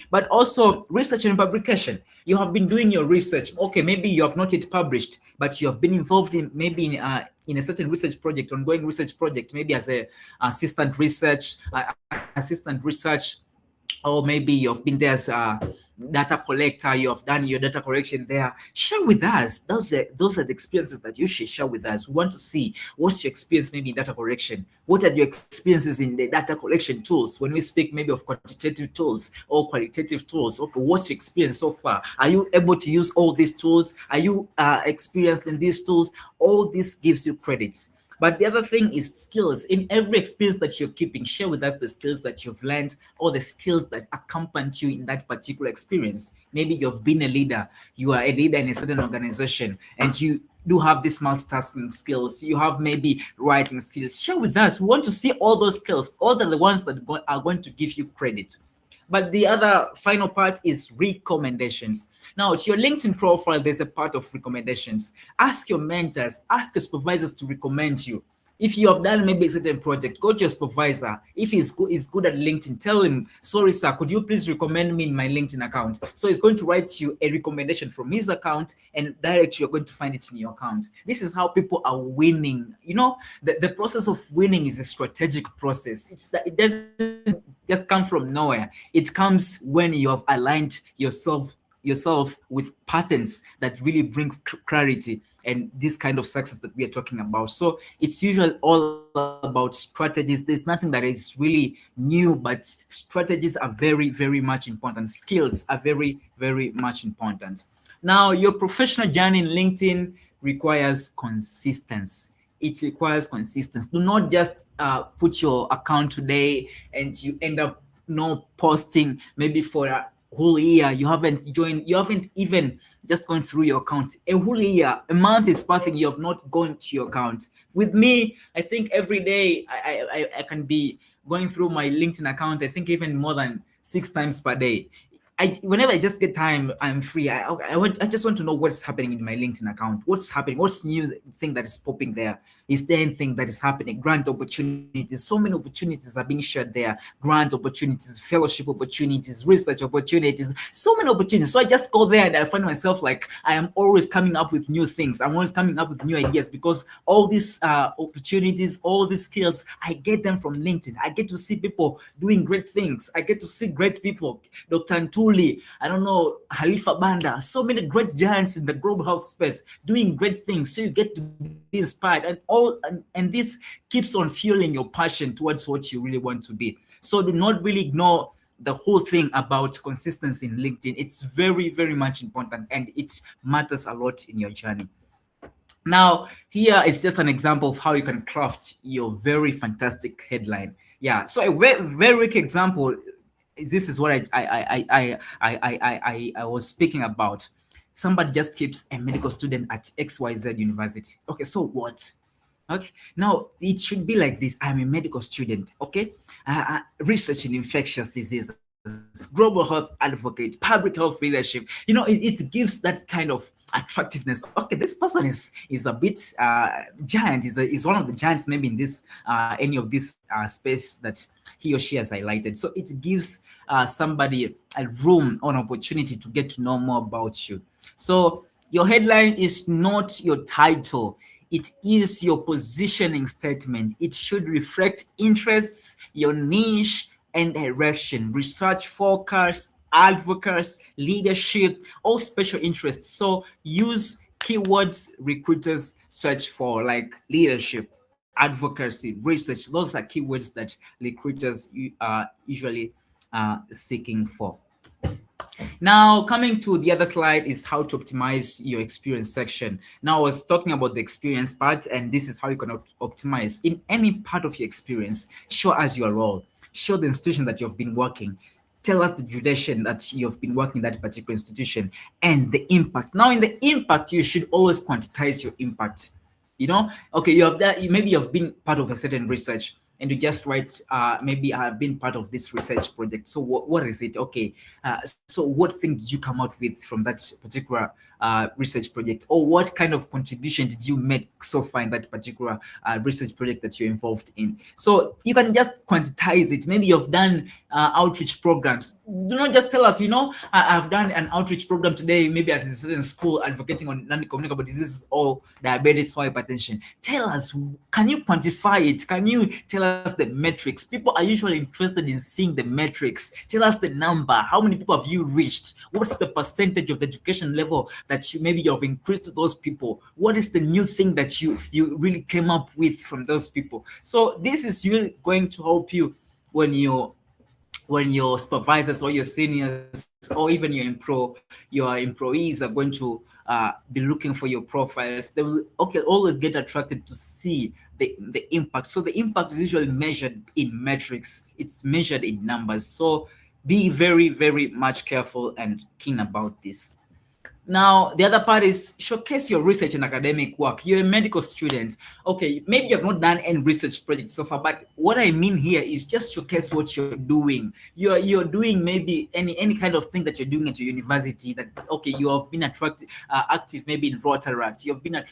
But also research and publication. You have been doing your research. Okay, maybe you have not yet published, but you have been involved in maybe in a certain research project, ongoing research project, maybe as a assistant research, or maybe you've been there as a data collector, you have done your data collection there. Share with us. Those are the experiences that you should share with us. We want to see what's your experience maybe in data collection. What are your experiences in the data collection tools? When we speak maybe of quantitative tools or qualitative tools, okay, what's your experience so far? Are you able to use all these tools? Are you experienced in these tools? All this gives you credits. But the other thing is skills. In every experience that you're keeping, share with us the skills that you've learned or the skills that accompanied you in that particular experience. Maybe you've been a leader. You are a leader in a certain organization and you do have these multitasking skills. You have maybe writing skills. Share with us. We want to see all those skills. All the ones that are going to give you credit. But the other final part is recommendations. Now, to your LinkedIn profile, there's a part of recommendations. Ask your mentors, ask your supervisors to recommend you. If you have done maybe a certain project, go to your supervisor. If he's good at LinkedIn, tell him, sorry, sir, could you please recommend me in my LinkedIn account? So he's going to write you a recommendation from his account and directly you're going to find it in your account. This is how people are winning. You know, the process of winning is a strategic process. It doesn't just come from nowhere. It comes when you have aligned yourself with patterns that really brings clarity and this kind of success that we are talking about. So it's usually all about strategies. There's nothing that is really new, but strategies are very, very much important. Skills are very, very much important. Now, your professional journey in LinkedIn requires consistency. It requires consistency. Do not just put your account today and you end up not posting maybe for a whole year. You haven't even just gone through your account. A whole year, a month is passing, you have not gone to your account. With me, I think every day I can be going through my LinkedIn account, I think even more than 6 times per day. Whenever I just get time, I'm free. I just want to know what's happening in my LinkedIn account. What's happening? What's new thing that is popping there? Is there anything that is happening? Grant opportunities. So many opportunities are being shared there. Grant opportunities, fellowship opportunities, research opportunities. So many opportunities. So I just go there and I find myself like I am always coming up with new things. I'm always coming up with new ideas because all these opportunities, all these skills, I get them from LinkedIn. I get to see people doing great things. I get to see great people. Dr. Ntuli, I don't know, Halifa Banda, so many great giants in the global health space doing great things. So you get to be inspired and this keeps on fueling your passion towards what you really want to be. So do not really ignore the whole thing about consistency in LinkedIn. It's very, very much important and it matters a lot in your journey. Now, here is just an example of how you can craft your very fantastic headline. Yeah, so a very quick example. This is what I was speaking about. Somebody just keeps a medical student at XYZ University. Okay, so what? Okay, now it should be like this. I'm a medical student, okay? Research in infectious diseases, global health advocate, public health leadership. You know, it gives that kind of attractiveness. Okay, this person is a bit giant, is one of the giants maybe in this any of this space that he or she has highlighted. So it gives somebody a room or an opportunity to get to know more about you. So your headline is not your title. It is your positioning statement. It should reflect interests, your niche, and direction, research focus, advocacy, leadership, or special interests. So use keywords recruiters search for, like leadership, advocacy, research. Those are keywords that recruiters are usually seeking for. Now, coming to the other slide is how to optimize your experience section. Now, I was talking about the experience part, and this is how you can optimize. In any part of your experience, show us your role, show the institution that you've been working, tell us the duration that you've been working in that particular institution, and the impact. Now, in the impact, you should always quantize your impact. You know, okay, you have that, maybe you've been part of a certain research, and you just write, maybe I have been part of this research project. So what is it? Okay, so what thing did you come out with from that particular research project? Or what kind of contribution did you make so far in that particular research project that you're involved in? So you can just quantize it. Maybe you've done outreach programs. Do not just tell us, you know, I've done an outreach program today, maybe at a certain school advocating on non-communicable diseases or diabetes or hypertension. Tell us, can you quantify it? Can you tell us the metrics? People are usually interested in seeing the metrics. Tell us the number. How many people have you reached? What's the percentage of the education level that you maybe you've increased to those people? What is the new thing that you really came up with from those people? So this is really going to help you when your supervisors or your seniors or even your employees are going to be looking for your profiles. They will always get attracted to see the impact. So the impact is usually measured in metrics. It's measured in numbers. So be very, very much careful and keen about this. Now, the other part is showcase your research and academic work. You're a medical student. Okay, maybe you have not done any research project so far, but what I mean here is just showcase what you're doing. You're doing maybe any kind of thing that you're doing at your university. That okay, you have been active maybe in Rotaract. You've been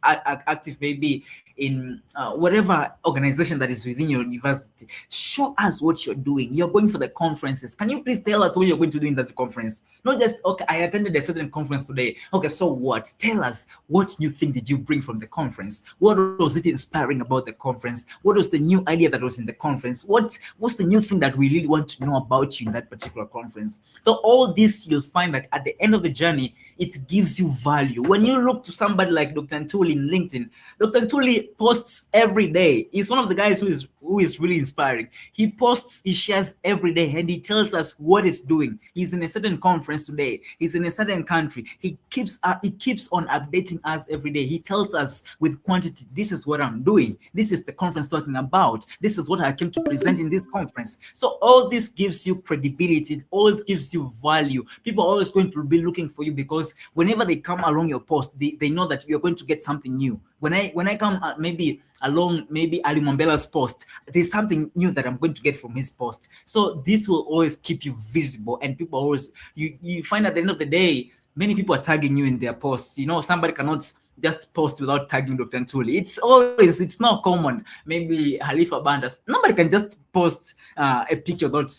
active maybe in whatever organization that is within your university. Show us what you're doing. You're going for the conferences. Can you please tell us what you're going to do in that conference? Not just, okay, I attended a certain conference today. Okay, so what? Tell us, what new thing did you bring from the conference? What was it inspiring about the conference? What was the new idea that was in the conference? What's the new thing that we really want to know about you in that particular conference? So all this, you'll find that at the end of the journey, it gives you value. When you look to somebody like Dr. Ntuli in LinkedIn, Dr. Ntuli posts every day. He's one of the guys who is really inspiring. He posts, he shares every day, and he tells us what he's doing. He's in a certain conference today. He's in a certain country. He keeps on updating us every day. He tells us with quantity, this is what I'm doing. This is the conference talking about. This is what I came to present in this conference. So all this gives you credibility. It always gives you value. People are always going to be looking for you because whenever they come along your post, they know that you're going to get something new. When I come maybe along maybe Ali Mombela's post, there's something new that I'm going to get from his post. So this will always keep you visible, and people always, you find at the end of the day, many people are tagging you in their posts. You know, somebody cannot just post without tagging Dr. Ntuli. It's not common. Maybe Halifa Banda. Nobody can just post a picture without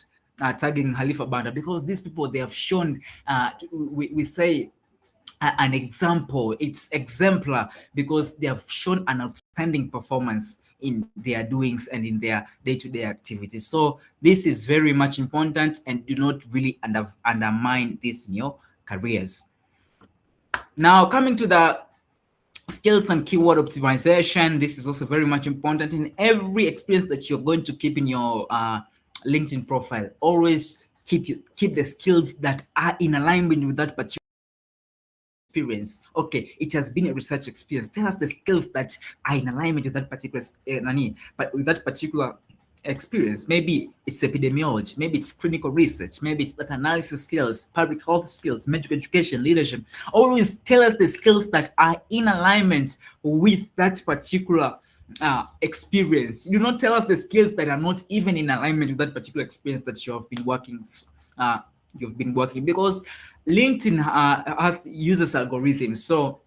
tagging Halifa Banda, because these people, they have shown, we say, an example. It's exemplar because they have shown an outstanding performance in their doings and in their day-to-day activities. So this is very much important, and do not really undermine this in your careers. Now, coming to the skills and keyword optimization, this is also very much important in every experience that you're going to keep in your LinkedIn profile. Always keep the skills that are in alignment with that particular experience. Okay, it has been a research experience. Tell us the skills that are in alignment with that particular but with that particular experience. Maybe it's epidemiology, maybe it's clinical research, maybe it's data analysis skills, public health skills, medical education, leadership. Always tell us the skills that are in alignment with that particular experience. You do not tell us the skills that are not even in alignment with that particular experience that you have been working because LinkedIn uses algorithms. So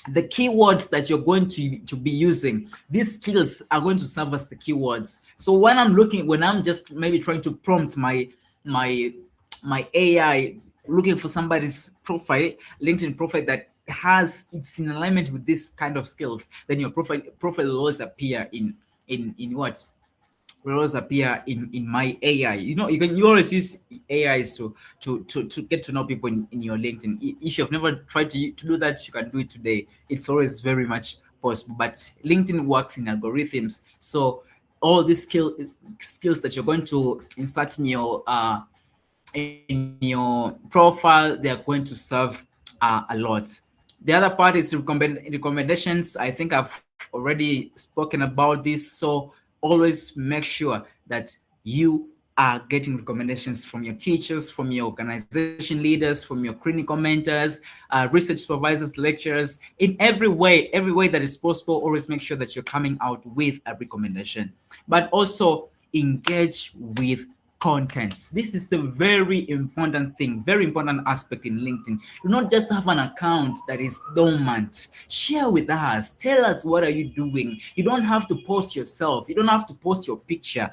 the keywords that you're going to be using, these skills are going to serve as the keywords. So when I'm just maybe trying to prompt my AI, looking for somebody's profile, LinkedIn profile that it's in alignment with this kind of skills, then your profile will always appear in what? will always appear in my AI. You always use AIs to get to know people in your LinkedIn. If you've never tried to do that, you can do it today. It's always very much possible. But LinkedIn works in algorithms, so all these skills that you're going to insert in your profile, they are going to serve a lot. The other part is recommendations. I think I've already spoken about this. So always make sure that you are getting recommendations from your teachers, from your organization leaders, from your clinical mentors, research supervisors, lecturers. In every way that is possible, always make sure that you're coming out with a recommendation. But also engage with contents. This is the very important thing, very important aspect in LinkedIn. Do not just have an account that is dormant. Share with us. Tell us, what are you doing? You don't have to post yourself. You don't have to post your picture.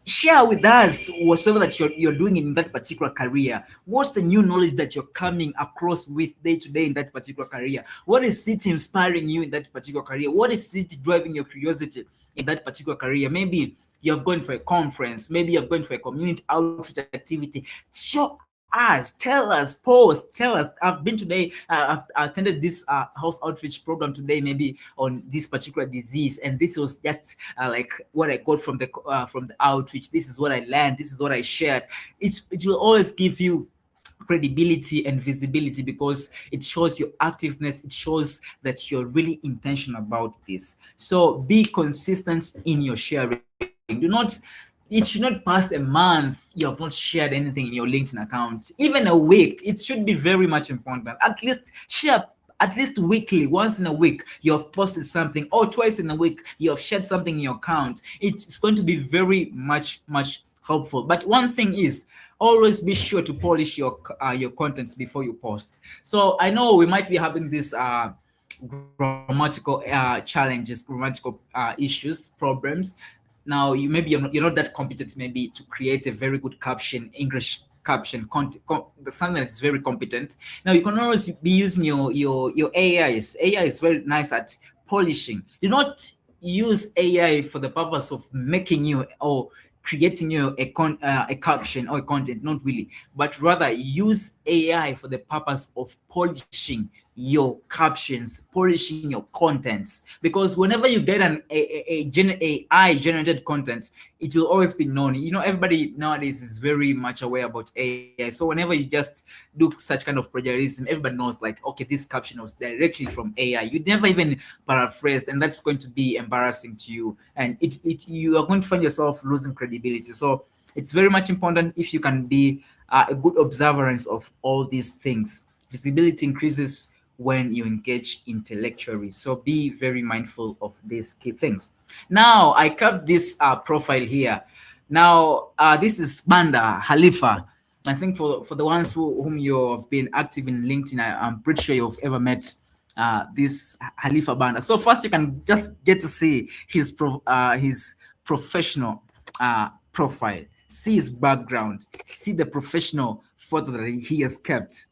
Share with us whatever that you're doing in that particular career. What's the new knowledge that you're coming across with day to day in that particular career? What is it inspiring you in that particular career? What is it driving your curiosity in that particular career? Maybe you're going for a conference, maybe you're going for a community outreach activity. Show us, tell us, post, tell us. I've been today, I've attended this health outreach program today, maybe on this particular disease, and this was just like what I got from the outreach. This is what I learned. This is what I shared. It will always give you credibility and visibility because it shows your activeness. It shows that you're really intentional about this. So be consistent in your sharing. It should not pass a month you have not shared anything in your LinkedIn account. Even a week, it should be very much important. At least share at least weekly, once in a week, you have posted something, or twice in a week, you have shared something in your account. It's going to be very much helpful. But one thing is, always be sure to polish your contents before you post. So I know we might be having this grammatical challenges, grammatical issues, problems. Now, you're not that competent maybe to create a very good caption, English caption, something that's very competent. Now, you can always be using your AIs. AI is very nice at polishing. Do not use AI for the purpose of making you or creating you a caption or a content, not really, but rather use AI for the purpose of polishing your captions, polishing your contents. Because whenever you get an AI generated content, it will always be known. Everybody nowadays is very much aware about AI. So whenever you just do such kind of plagiarism, everybody knows, like, okay, this caption was directly from AI. You never even paraphrased, and that's going to be embarrassing to you, and you are going to find yourself losing credibility. So it's very much important if you can be a good observance of all these things. Visibility increases when you engage intellectually. So be very mindful of these key things. Now, I kept this profile here. Now, this is Banda Khalifa. I think for the ones whom you have been active in LinkedIn, I'm pretty sure you've ever met this Khalifa Banda. So first, you can just get to see his professional profile, see his background, see the professional photo that he has kept,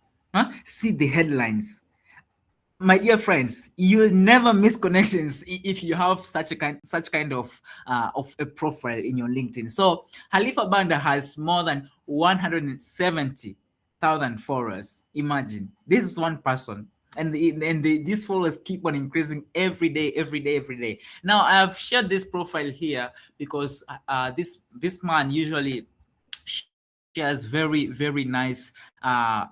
see the headlines. My dear friends, you will never miss connections if you have such kind of a profile in your LinkedIn. So Khalifa Banda has more than 170,000 followers. Imagine, this is one person, and these followers keep on increasing every day. Now, I have shared this profile here because this man usually shares very nice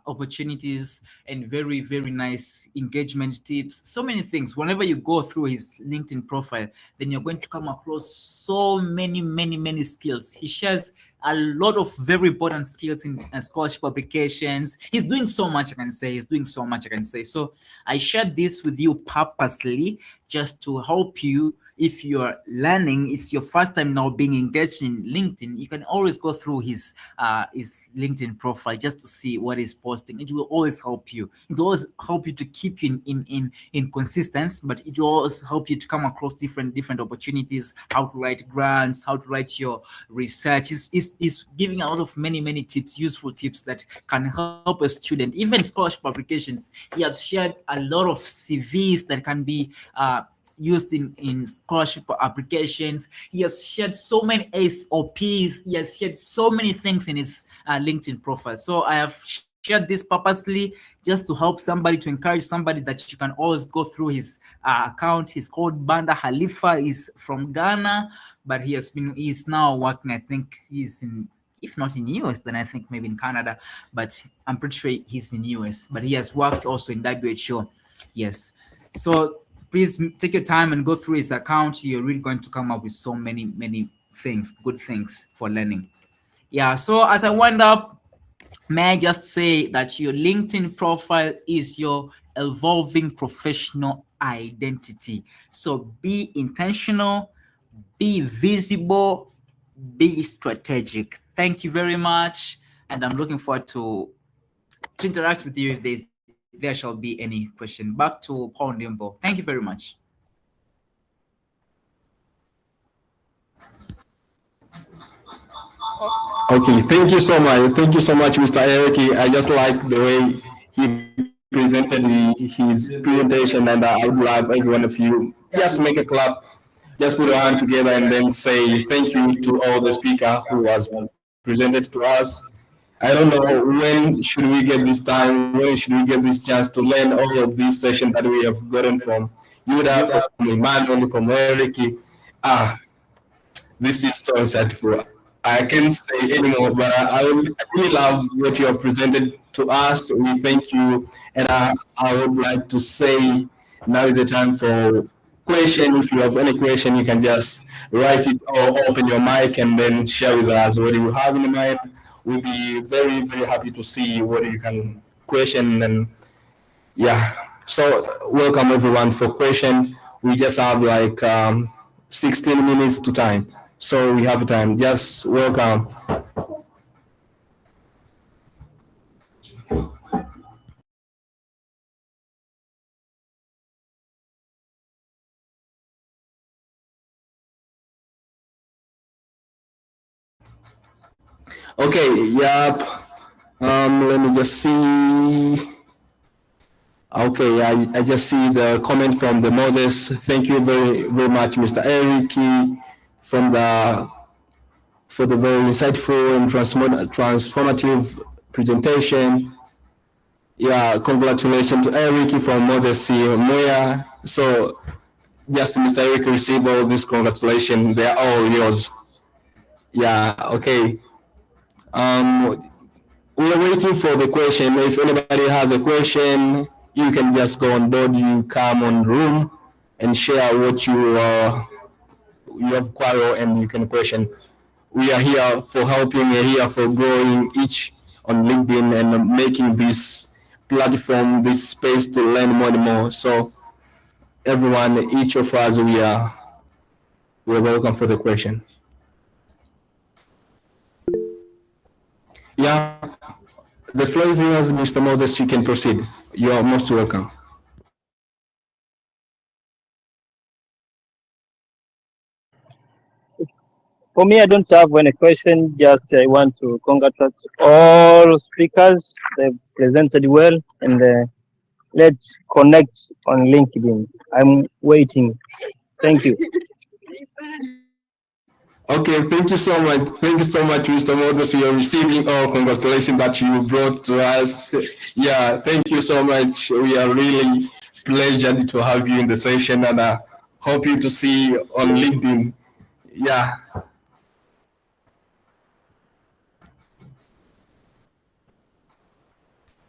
opportunities and very nice engagement tips, so many things. Whenever you go through his LinkedIn profile, then you're going to come across so many skills. He shares a lot of very important skills in scholarship applications. He's doing so much, I can say. So I shared this with you purposely just to help you. If you're learning, it's your first time now being engaged in LinkedIn, you can always go through his LinkedIn profile just to see what he's posting. It will always help you. It will always help you to keep you in consistency, but it will always help you to come across different opportunities, how to write grants, how to write your research. It's giving a lot of many tips, useful tips that can help a student. Even scholarship applications, he has shared a lot of CVs that can be used in scholarship applications. He has shared so many SOPs. He has shared so many things in his LinkedIn profile. So I have shared this purposely just to help somebody, to encourage somebody that you can always go through his account. He's called Banda Halifa. He's from Ghana, but he's now working, I think he's in, if not in US, then I think maybe in Canada, but I'm pretty sure he's in US, but he has worked also in WHO. Yes. So please take your time and go through his account. You're really going to come up with so many things, good things for learning. Yeah. So as I wind up, may I just say that your LinkedIn profile is your evolving professional identity. So be intentional, be visible, be strategic. Thank you very much, and I'm looking forward to interact with you if there shall be any question. Back to Paul Ndimbo. Thank you very much. Okay, thank you so much. Thank you so much, Mr. Eric. I just like the way he presented his presentation, and I would love every one of you just make a clap, just put your hand together, and then say thank you to all the speaker who was presented to us. I don't know when should we get this time, when should we get this chance to learn all of these sessions that we have gotten from Yuda, from Emmanuel, from Eric. This is so insightful. I can't say anymore, but I really love what you have presented to us. We thank you, and I would like to say now is the time for question. If you have any question, you can just write it or open your mic and then share with us what you have in mind. We'll be very happy to see what you can question. And yeah, so welcome everyone for question. We just have like 16 minutes to time. So we have time. Just welcome. Okay, yep. Let me just see. Okay, I just see the comment from the Moses. Thank you very much, Mr. Eric, for the very insightful and transformative presentation. Yeah, congratulations to Eric from Modesty Moya. So just Mr. Eric received all these congratulations. They are all yours. Yeah, okay. We are waiting for the question. If anybody has a question, you can just go on board. You come on room and share what you have quarrel, and you can question. We are here for helping. We are here for growing each on LinkedIn and making this platform, this space to learn more and more. So everyone, each of us, we're welcome for the question. Yeah, the floor is yours, Mr. Moses. You can proceed. You are most welcome. For me, I don't have any question. Just I want to congratulate all speakers. They presented well, and let's connect on LinkedIn. I'm waiting. Thank you. Okay, thank you so much. Thank you so much, Mr. Moses. You are receiving all congratulations that you brought to us. Yeah, thank you so much. We are really pleasured to have you in the session, and I hope you to see on LinkedIn. Yeah.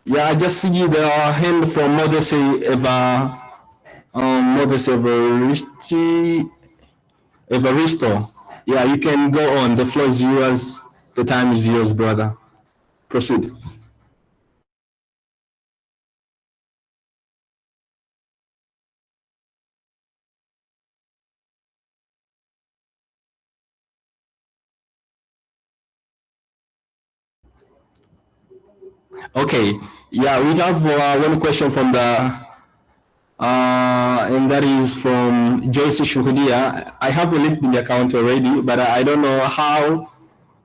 Yeah, I just see the hand from Modesty Evaristo. Yeah, you can go on. The floor is yours. The time is yours, brother. Proceed. Okay. Yeah, we have one question from the and that is from Joyce Shuhudia. I have a LinkedIn account already, but I don't know how,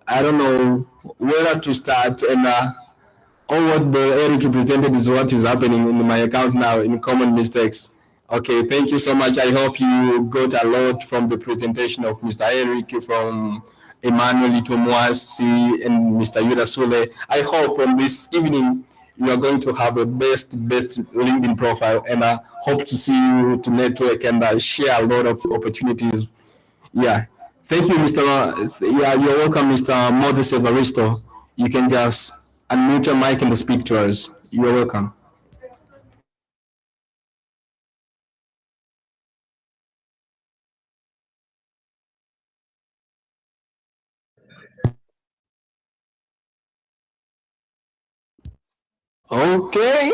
I don't know where to start, and all what the Eric presented is what is happening in my account now in common mistakes. Okay, thank you so much. I hope you got a lot from the presentation of Mr. Eric, from Emmanuel Itomoasi, and Mr. Yuda Sule. I hope on this evening you are going to have a best LinkedIn profile, and I hope to see you to network and share a lot of opportunities. Yeah, thank you, Mr. Yeah, you're welcome, Mr. Moses Evaristo. You can just unmute your mic and speak to us. You're welcome. Okay.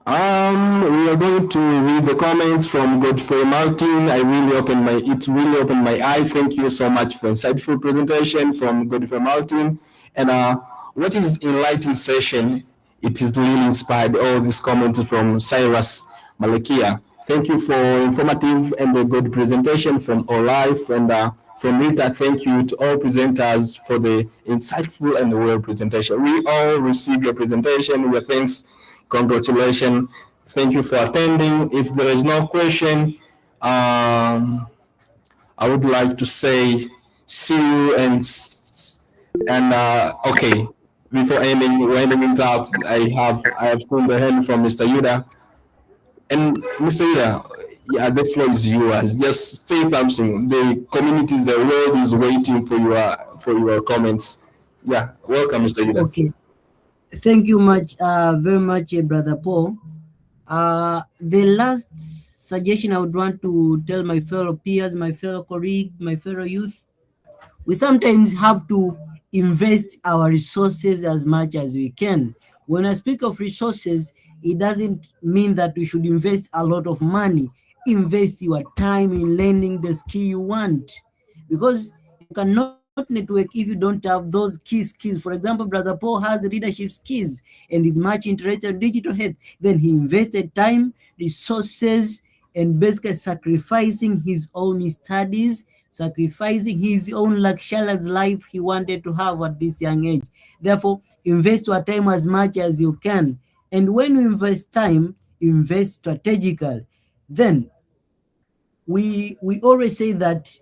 We are going to read the comments from Godfrey Martin. It really opened my eye. Thank you so much for insightful presentation from Godfrey Martin. And what is enlightening session? It is really inspired. All these comments from Cyrus Malakia. Thank you for informative and a good presentation from All Life, and from Rita. Thank you to all presenters for the insightful and well presentation. We all received your presentation. Your thanks. Congratulations. Thank you for attending. If there is no question, I would like to say see you and okay. Before ending it up, I have seen the hand from Mr. Yuda. And Mr. Yuda, yeah, the floor is yours. Just say something. The community, the world is waiting for your comments. Yeah, welcome, Mr. Yuda. Okay. Thank you very much, Brother Paul. The last suggestion I would want to tell my fellow peers, my fellow colleagues, my fellow youth, we sometimes have to invest our resources as much as we can. When I speak of resources, it doesn't mean that we should invest a lot of money. Invest your time in learning the skill you want, because you cannot network if you don't have those key skills. For example, Brother Paul has leadership skills and is much interested in digital health. Then he invested time, resources, and basically sacrificing his own studies, sacrificing his own luxurious life he wanted to have at this young age. Therefore, invest your time as much as you can. And when you invest time, invest strategically. Then we always say that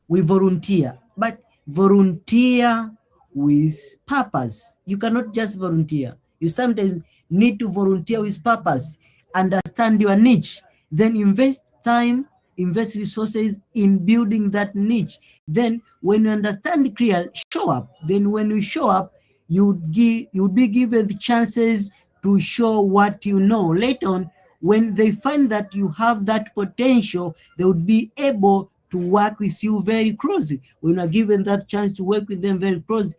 we volunteer, but volunteer with purpose. You cannot just volunteer. You sometimes need to volunteer with purpose. Understand your niche, then invest time, invest resources in building that niche. Then when you understand clear, show up. Then when you show up, you'll be given the chances to show what you know. Later on, when they find that you have that potential, they would be able to work with you very closely. When you're given that chance to work with them very closely,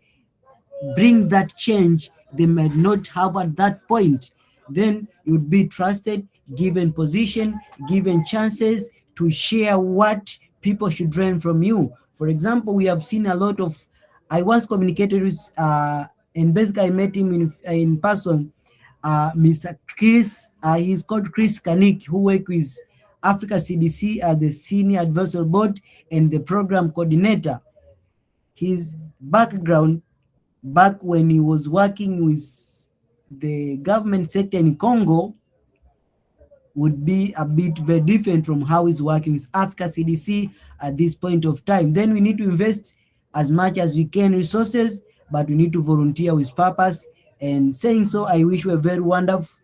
bring that change they might not have at that point. Then you'd be trusted, given position, given chances to share what people should learn from you. For example, we have seen a lot of, I once communicated with, and basically I met him in person, Mr. Chris, he's called Chris Kanik, who works with Africa CDC as the Senior Advisory Board and the Program Coordinator. His background, back when he was working with the government sector in Congo, would be a bit very different from how he's working with Africa CDC at this point of time. Then we need to invest as much as we can resources, but we need to volunteer with purpose. And saying so, I wish you a very wonderful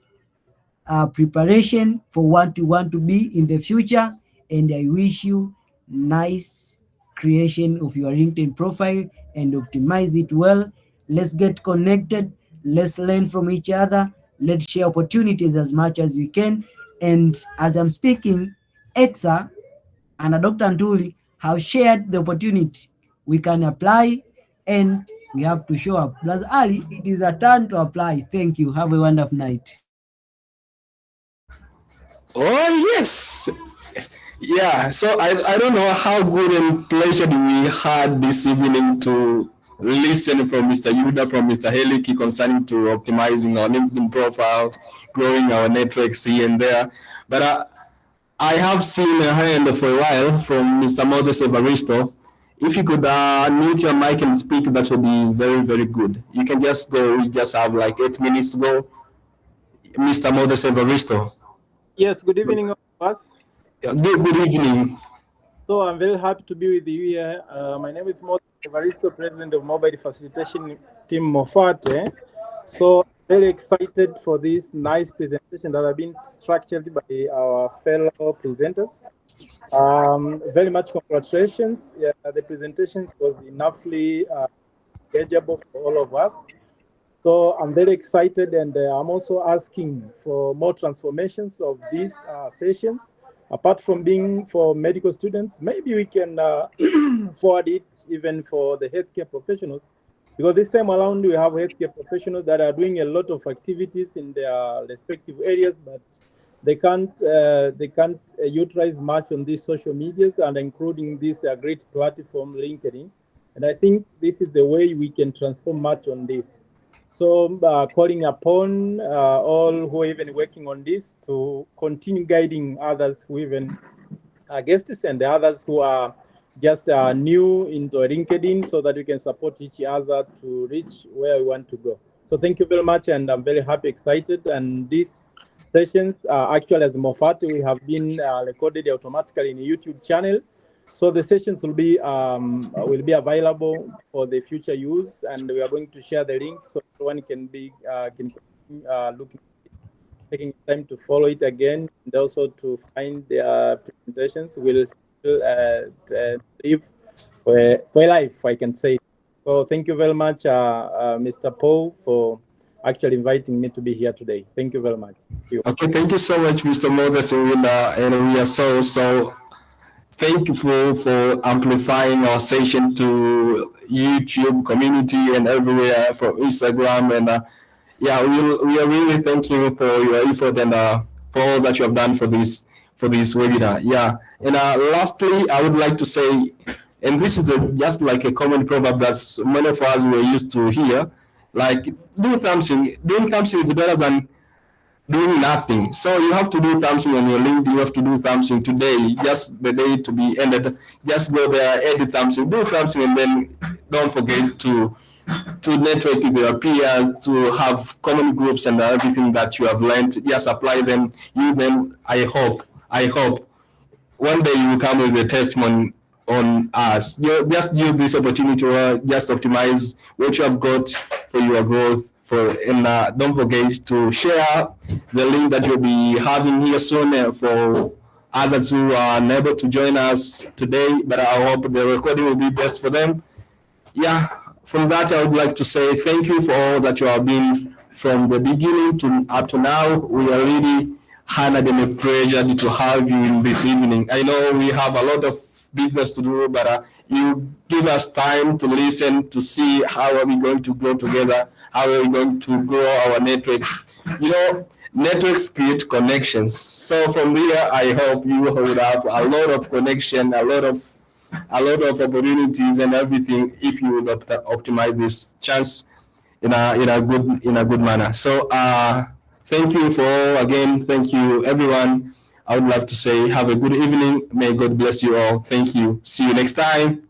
preparation for what you want to be in the future, and I wish you nice creation of your LinkedIn profile and optimize it well. Let's get connected, let's learn from each other, let's share opportunities as much as we can. And as I'm speaking, EXA and Dr. Ntuli have shared the opportunity. We can apply and we have to show up. Brother Ali, it is a turn to apply. Thank you. Have a wonderful night. Oh, yes. Yeah, so I don't know how good and pleasure we had this evening to listen from Mr. Yuda, from Mr. Heliki concerning to optimizing our LinkedIn profile, growing our networks here and there. But I have seen a hand for a while from Mr. Moses Evaristo. If you could mute your mic and speak, that would be very, very good. You can just go, we just have like 8 minutes to go. Mr. Moses Evaristo. Yes, good evening, all of us. Good evening. So I'm very happy to be with you here. My name is Moses Evaristo, President of Mobile Facilitation Team Mofate. So very excited for this nice presentation that have been structured by our fellow presenters. Very much congratulations. Yeah, the presentation was enoughly engageable for all of us. So I'm very excited, and I'm also asking for more transformations of these sessions. Apart from being for medical students, maybe we can forward it even for the healthcare professionals, because this time around we have healthcare professionals that are doing a lot of activities in their respective areas, but they can't utilize much on these social medias, and including this great platform LinkedIn. And I think this is the way we can transform much on this. So calling upon all who are even working on this to continue guiding others who even are guests and the others who are just new into LinkedIn, so that we can support each other to reach where we want to go. So thank you very much, and I'm very happy, excited. And these sessions actually, as Mofate, we have been recorded automatically in a YouTube channel. So the sessions will be available for the future use, and we are going to share the link so everyone can be taking time to follow it again, and also to find the presentations. We'll live for life, I can say. So thank you very much, Mr. Paul, for actually inviting me to be here today. Thank you very much. Okay, thank you so much, Mr. Moses, and we are so thankful for amplifying our session to YouTube community and everywhere, for Instagram, and yeah, we are really thanking for your effort and for all that you have done for this webinar. Yeah, and lastly, I would like to say, and this is just like a common proverb that many of us were used to hear, like doing something is better than doing nothing. So you have to do something on your LinkedIn. You have to do something today, just the day to be ended. Just go there, edit something, do something, and then don't forget to network with your peers, to have common groups and everything that you have learned. Just apply them. You then, I hope one day you will come with a testimony on us. You just use this opportunity to just optimize what you have got for your growth. And don't forget to share the link that you'll be having here soon for others who are unable to join us today, but I hope the recording will be best for them. Yeah, from that, I would like to say thank you for all that you have been from the beginning to up to now. We are really honored and pleasured to have you in this evening. I know we have a lot of business to do, but you give us time to listen, to see how are we going to grow together, how are we going to grow our networks. You know, networks create connections. So from here, I hope you will have a lot of connection, a lot of opportunities and everything if you would optimize this chance in a good manner. So thank you thank you everyone. I would love to say have a good evening. May God bless you all. Thank you. See you next time.